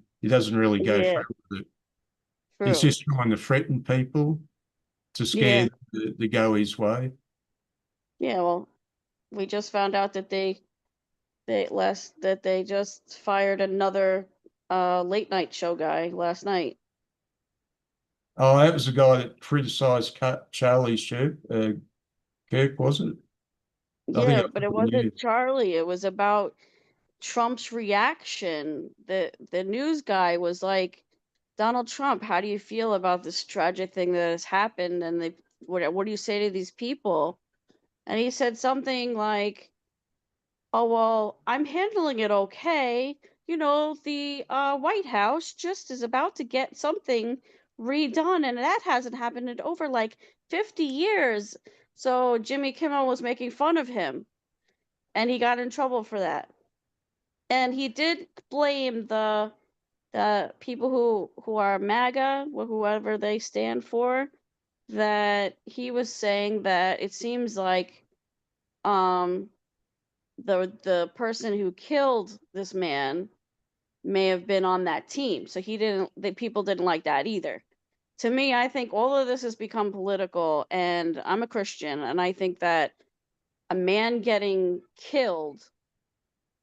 go Yeah, through with it. He's true. just trying to threaten people to Yeah. scare them to go his way. Yeah, well, we just found out that they just fired another late night show guy last night. Oh, that was the guy that criticised Charlie's show. Kirk, was it? I think Yeah, a but it couple of wasn't years. Charlie. It was about Trump's reaction. The news guy was like, Donald Trump, how do you feel about this tragic thing that has happened? And they, what do you say to these people? And he said something like, oh, well, I'm handling it okay. You know, the White House just is about to get something redone, and that hasn't happened in over like 50 years. So Jimmy Kimmel was making fun of him, and he got in trouble for that. And he did blame the people who are MAGA, whoever they stand for, that he was saying that it seems like um the person who killed this man may have been on that team. So the people didn't like that either. To me, I think all of this has become political, and I'm a Christian, and I think that a man getting killed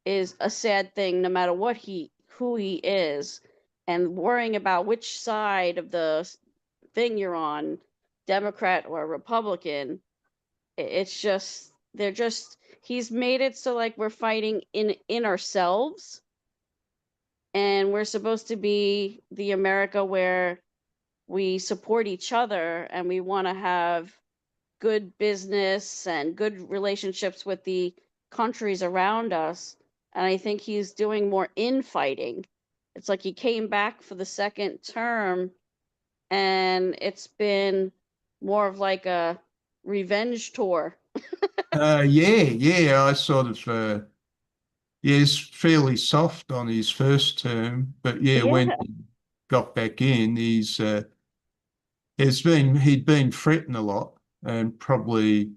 is a sad thing no matter who he is, and worrying about which side of the thing you're on, Democrat or Republican, it's just they're just he's made it so like we're fighting in ourselves, and we're supposed to be the America where we support each other and we want to have good business and good relationships with the countries around us. And I think he's doing more infighting. It's like he came back for the second term, and it's been more of like a revenge tour. Yeah. I sort of yeah, he's fairly soft on his first term, but yeah, when Yeah, he got back in, he'd been fretting a lot and probably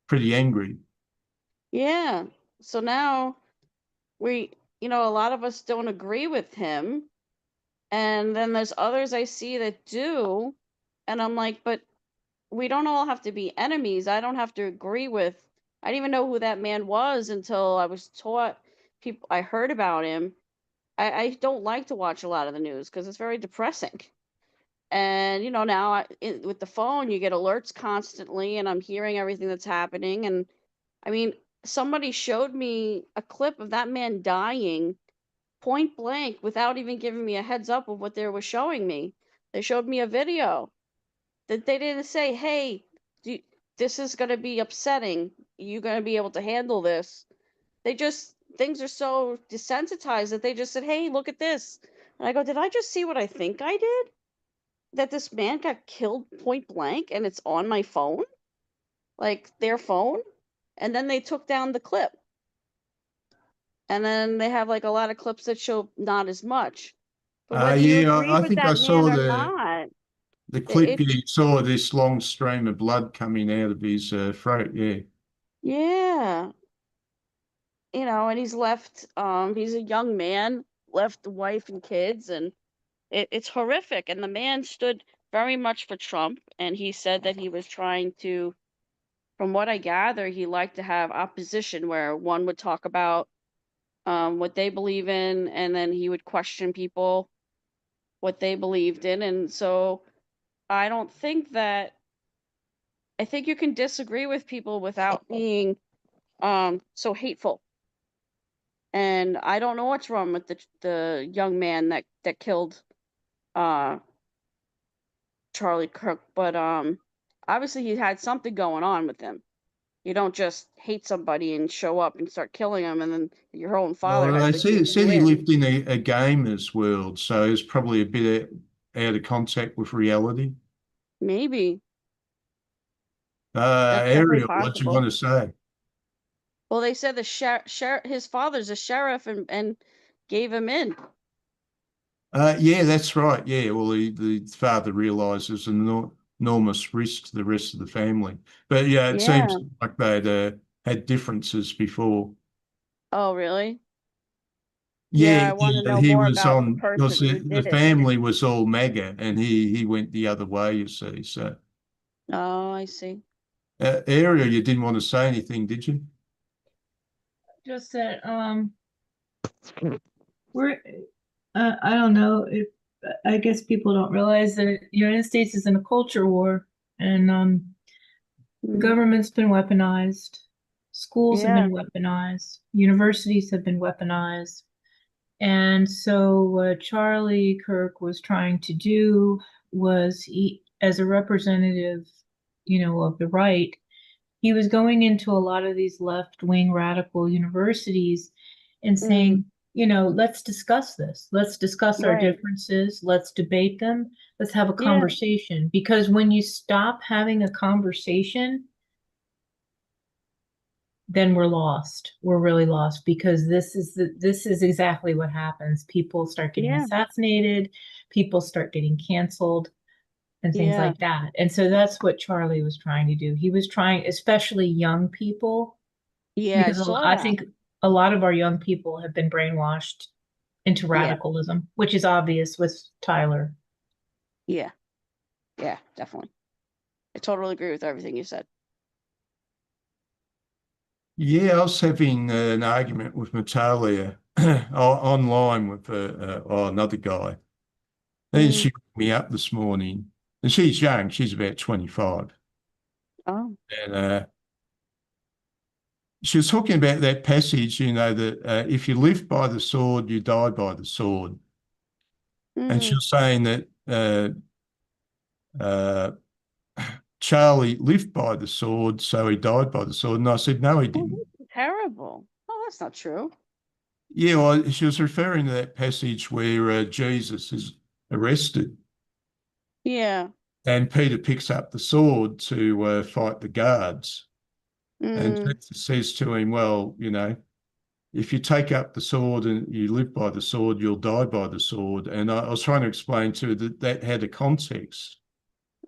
pretty angry. yeah. So now a lot of us don't agree with him. And then there's others I see that do. And I'm like, but we don't all have to be enemies. I don't have to agree with. I didn't even know who that man was until I was taught. I heard about him. I don't like to watch a lot of the news because it's very depressing. And now with the phone, you get alerts constantly, and I'm hearing everything that's happening. And I mean, somebody showed me a clip of that man dying point blank without even giving me a heads up of what they were showing me. They showed me a video that they didn't say, "Hey, this is going to be upsetting. You going to be able to handle this?" They just things are so desensitized that they just said, "Hey, look at this." And I go, "Did I just see what I think I did? That this man got killed point blank and it's on my phone? Like their phone?" And then they took down the clip. And then they have like a lot of clips that show not as much. But whether you Yeah, agree I with think I that man saw or not, the clip. it's You saw this long stream of blood coming out of his throat. Yeah. yeah, and he's left. He's a young man, left the wife and kids, and it's horrific. And the man stood very much for Trump, and he said that he was trying to, from what I gather, he liked to have opposition where one would talk about what they believe in, and then he would question people what they believed in. And so I don't think that I think you can disagree with people without being so hateful. And I don't know what's wrong with the young man that killed uh Charlie Kirk, but obviously he had something going on with him. You don't just hate somebody and show up and start killing them, and then your own father Well, has they to give said you he in. lived in a gamer's world, so he's probably a bit out of contact with reality. Maybe that's definitely Ariel, what you want possible. to say? Well, they said the his father's a sheriff, and gave him in. Yeah, that's right. Yeah, well, the father realizes an enormous risk to the rest of the family. But yeah, it seems Yeah. like they'd had differences before. Oh, really? Yeah, Yeah, I want to know he more was about the on because person who the did it. family was all MAGA, and he went the other way. You see, so Oh, I see. Ariel, you didn't want to say anything, did you? Just that we're I don't know if I guess people don't realize that the United States is in a culture war, and the Mm. government's been weaponized, Schools have Yeah. been weaponized. Universities have been weaponized. And so what Charlie Kirk was trying to do was as a representative, of the right, he was going into a lot of these left-wing radical universities and saying, let's discuss this. Let's discuss our Right. differences. Let's debate them. Let's have a Yeah. conversation. Because when you stop having a conversation, then we're lost. We're really lost because this is exactly what happens. People start getting Yeah. assassinated, people start getting canceled and things Yeah. like that. And so that's what Charlie was trying to do. He was trying, especially young people, Yeah, I because saw I that. think a lot of our young people have been brainwashed into Yeah. radicalism, which is obvious with Tyler. Yeah. Yeah, definitely. I totally agree with everything you said. Yeah, I was having an argument with Natalia online with another guy. And Mm. she picked me up this morning, and she's young. She's about 25. Oh. And she was talking about that passage, that if you live by the sword, you die by the sword. And she Mm. was saying that uh, Charlie lived by the sword, so he died by the sword. And I said, no, he Oh, didn't. that's terrible. Oh, that's not true. Yeah, well, she was referring to that passage where Jesus is arrested Yeah. and Peter picks up the sword to fight the guards. And Mm. Jesus says to him, well, if you take up the sword and you live by the sword, you'll die by the sword. And I was trying to explain to her that that had a context.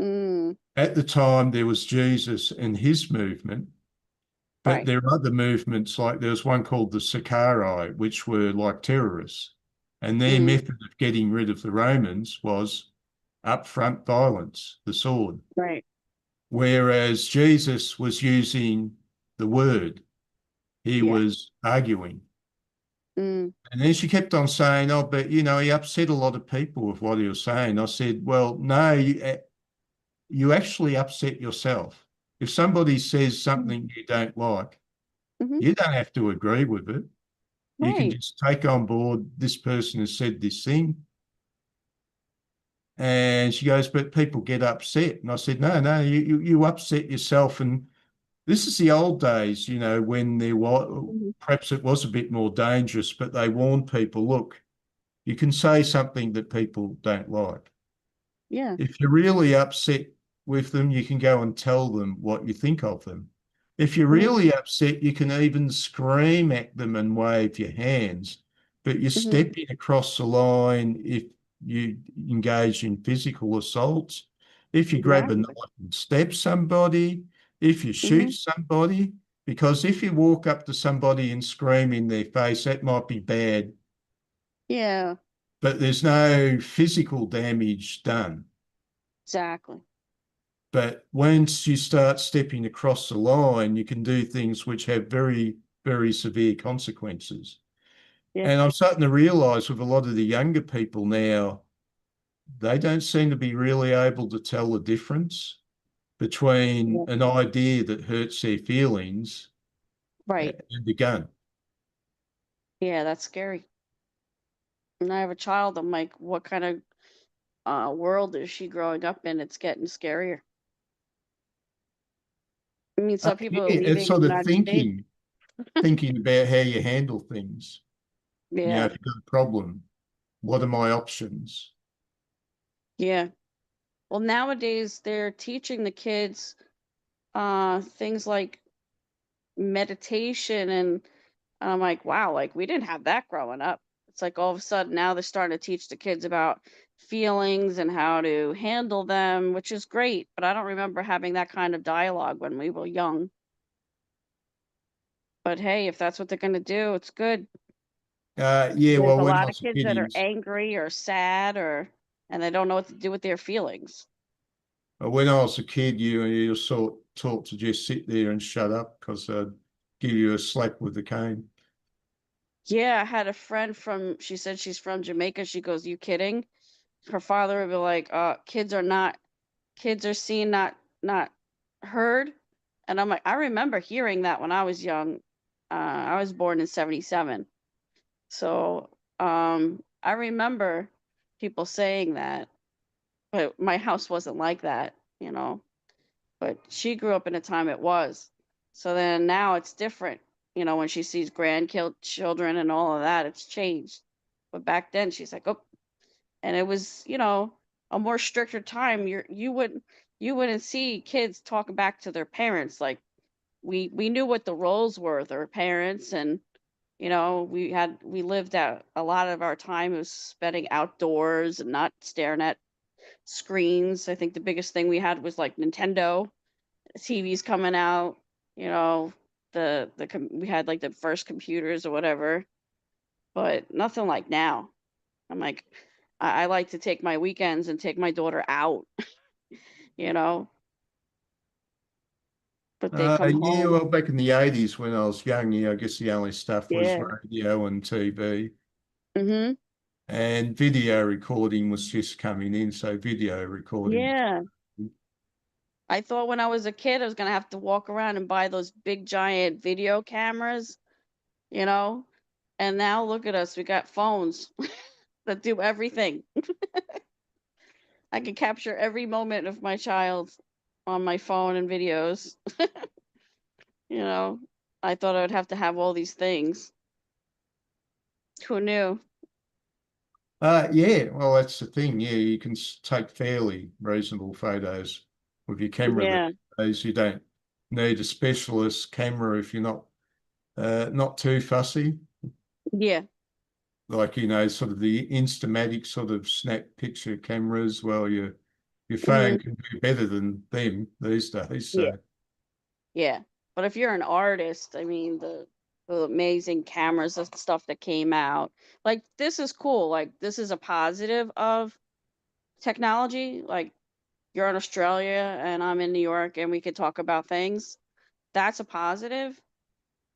Mm. At the time, there was Jesus and his movement, but Right. there are other movements, like there was one called the Sicarii, which were like terrorists. And their Mm. method of getting rid of the Romans was upfront violence, the sword. Right. Whereas Jesus was using the word, he Yeah. was arguing. Mm. And then she kept on saying, oh, but, he upset a lot of people with what he was saying. I said, well, no, you actually upset yourself. If somebody says something you don't like, Mm-hmm. you don't have to agree with it. You can Right. just take on board this person has said this thing. And she goes, but people get upset. And I said, no, you upset yourself. And this is the old days, when there was, Mhm. perhaps it was a bit more dangerous, but they warned people, look, you can say something that people don't like. Yeah. If you're really upset with them, you can go and tell them what you think of them. If you're Mhm. really upset, you can even scream at them and wave your hands, but you're Mhm. stepping across the line if you engage in physical assaults, if you grab a Right. knife and stab somebody, if you shoot Mhm. somebody, because if you walk up to somebody and scream in their face, that might be bad, Yeah. but there's no physical damage done. Exactly. But once you start stepping across the line, you can do things which have very, very severe consequences. Yeah. And I'm starting to realize with a lot of the younger people now, they don't seem to be really able to tell the difference between Yeah. an idea that hurts their feelings Right. and a gun. Yeah, that's scary. And I have a child. I'm like, what kind of world is she growing up in? It's getting scarier. I mean, some Yeah, people are it's leaving the sort of United States. thinking about how you handle things. Yeah. If you've got a problem, what are my options? Yeah. Well, nowadays they're teaching the kids things like meditation, and I'm like, wow, like we didn't have that growing up. It's like all of a sudden now they're starting to teach the kids about feelings and how to handle them, which is great, but I don't remember having that kind of dialogue when we were young. But hey, if that's what they're going to do, it's good. Yeah, There's well, a when I lot of was a kids kid, that are angry or sad or and they don't know what to do with their feelings. when I was a kid, you sort taught to just sit there and shut up because I'd give you a slap with the cane. Yeah, I had a friend from, she said she's from Jamaica. She goes, you kidding? Her father would be like, kids are seen, not heard. And I'm like, I remember hearing that when I was young. I was born in 77. So I remember people saying that, but my house wasn't like that, you know. But she grew up in a time it was. So then now it's different, you know, when she sees grandchildren and all of that, it's changed. But back then she's like, oh, and it was, you know, a more stricter time. You wouldn't see kids talking back to their parents. Like we knew what the roles were, their parents, and you know, we lived out a lot of our time was spending outdoors and not staring at screens. I think the biggest thing we had was like Nintendo TVs coming out, you know, we had like the first computers or whatever, but nothing like now. I'm like, I like to take my weekends and take my daughter out, you know, but they come Yeah, home. well, back in the 80s when I was young, I guess the only stuff was Yeah. radio and TV, Mm-hmm. and video recording was just coming in. So video recording. Yeah. I thought when I was a kid, I was gonna have to walk around and buy those big giant video cameras, you know, and now look at us, we got phones that do everything. I can capture every moment of my child on my phone and videos. You know, I thought I would have to have all these things. Who knew? Yeah, well, that's the thing. Yeah, you can take fairly reasonable photos with your camera Yeah, these days. You don't need a specialist camera if you're not too fussy. yeah, Like, sort of the Instamatic sort of snap picture cameras. Well, your hmm phone can do better than them these days. yeah, So yeah. But if you're an artist, I mean, the amazing cameras and stuff that came out, like this is cool. Like this is a positive of technology. Like you're in Australia and I'm in New York and we could talk about things. That's a positive.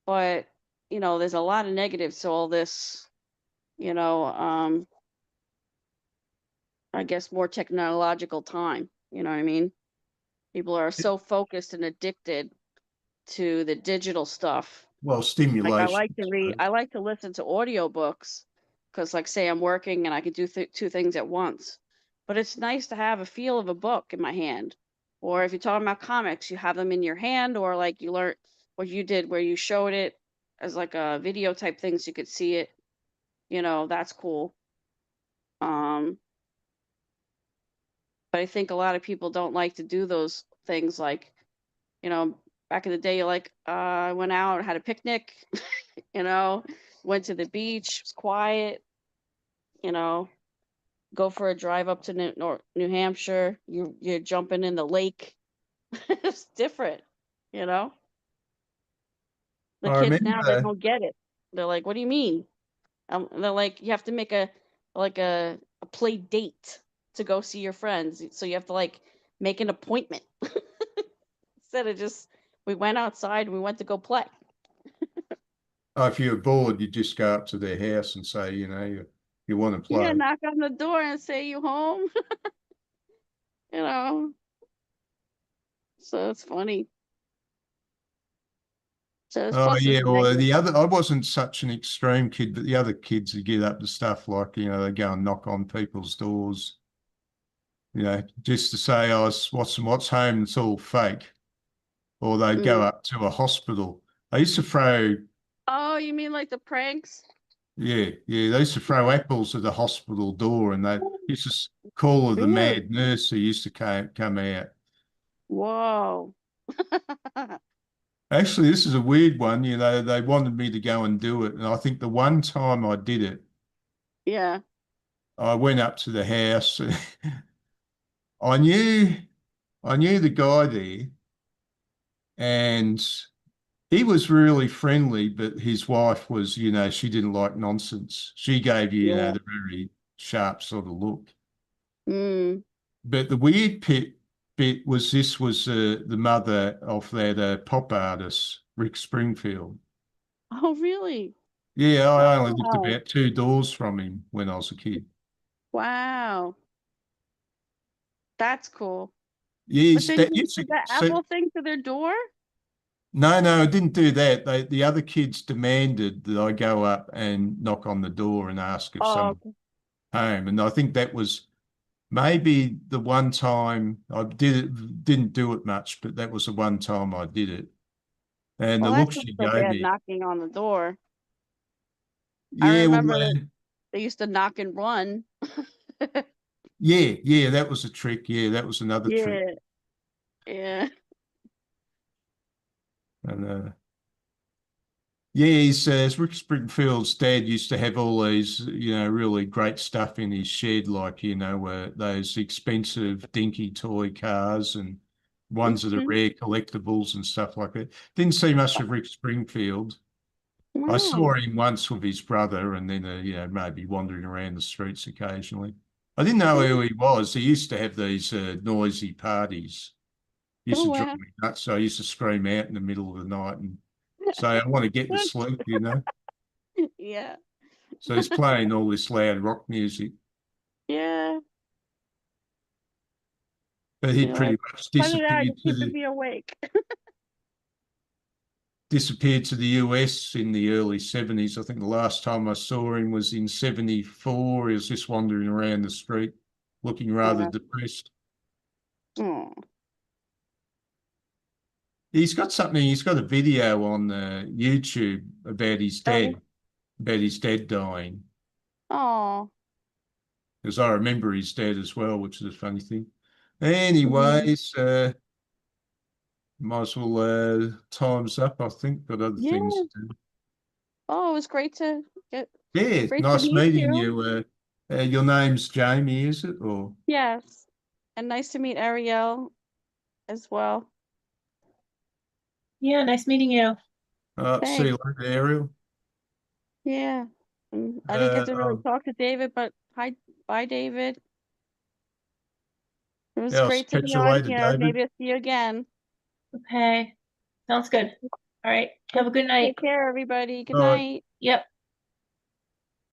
But, you know, there's a lot of negatives to all this, you know, I guess more technological time. You know what I mean? People are so focused and addicted to the digital stuff. well, Like I stimulation. like to read, I like to listen to audiobooks because like say I'm working and I could do two things at once. But it's nice to have a feel of a book in my hand. Or if you're talking about comics, you have them in your hand, or like you learn what you did where you showed it as like a video type thing so you could see it. You know, that's cool. Um, but I think a lot of people don't like to do those things like, you know, back in the day, like I went out, had a picnic, you know, went to the beach, was quiet, you know, go for a drive up to New Hampshire. You're jumping in the lake. It's different, you know. The I kids now they remember. don't get it. They're like, "What do you mean?" They're like, "You have to make a play date to go see your friends. So you have to like make an appointment instead of just we went outside. We went to go play." If you're bored, you just go up to their house and say, you want to Yeah, play. knock on the door and say you home. You know, so it's funny. So there's Oh pluses yeah, and well negatives. the other I wasn't such an extreme kid, but the other kids would get up to stuff like, they go and knock on people's doors, just to say, oh, what's home, it's all fake. Or they'd go Mm. up to a hospital. I used to throw, Oh, you mean like the pranks? yeah, they used to throw apples at the hospital door, and they used to call her the Really? mad nurse who used to come out. Whoa. Actually, this is a weird one. They wanted me to go and do it. And I think the one time I did it, Yeah. I went up to the house. I knew I knew the guy there, and he was really friendly, but his wife was, she didn't like nonsense. She gave you, Yeah. the very sharp sort of look. Mm. But the weird bit was this was the mother of that pop artist, Rick Springfield. Oh, really? Yeah, I only lived Wow. about two doors from him when I was a kid. Wow. That's cool. Yeah, But then that you used to did that see, Apple thing to their door? No, no, I didn't do that. The other kids demanded that I go up and knock on the door and ask if Oh, someone's home. And I think that was maybe the one time I didn't do it much, but that was the one time I did it. And the well, look that's not she so gave bad me, knocking on the door. I yeah, well, remember that they used to knock and run. yeah, that was a trick. Yeah, that was another trick. Yeah, yeah. And yeah, Rick Springfield's dad used to have all these, really great stuff in his shed, like, those expensive dinky toy cars and ones that are Mhm. rare collectibles and stuff like that. Didn't see much of Rick Springfield. I Wow. saw him once with his brother and then, maybe wandering around the streets occasionally. I didn't know who he was. He used to have these noisy parties. Used Oh, to drive wow. me nuts. So I used to scream out in the middle of the night and say, I want to get to sleep. Yeah, So he's playing all this loud rock music, yeah. but he'd You're pretty like, much cut it out, you're keeping me awake. disappeared to the US in the early 70s. I think the last time I saw him was in 74. He was just wandering around the street looking rather Yeah. depressed. Oh, He's got a video on YouTube oh, about his dad dying. oh. Because I remember his dad as well, which is a funny thing. Mhm. Anyways, might as well time's up, I think. Got other things Yeah. to do. Oh, it was get Yeah, great to nice meet meeting you. you. Your name's Jamie, is it? Or Yes. And nice to meet Ariel as well. Yeah, nice meeting you. see you Thanks. later, Ariel. Yeah. I didn't get to really Um, talk to David, but bye, David. It was yeah, I'll great to catch be you on later, here. David. Maybe I'll see you again. Okay. Sounds good. All right. Have a good night. Take care, everybody. Good All right. night. Yep.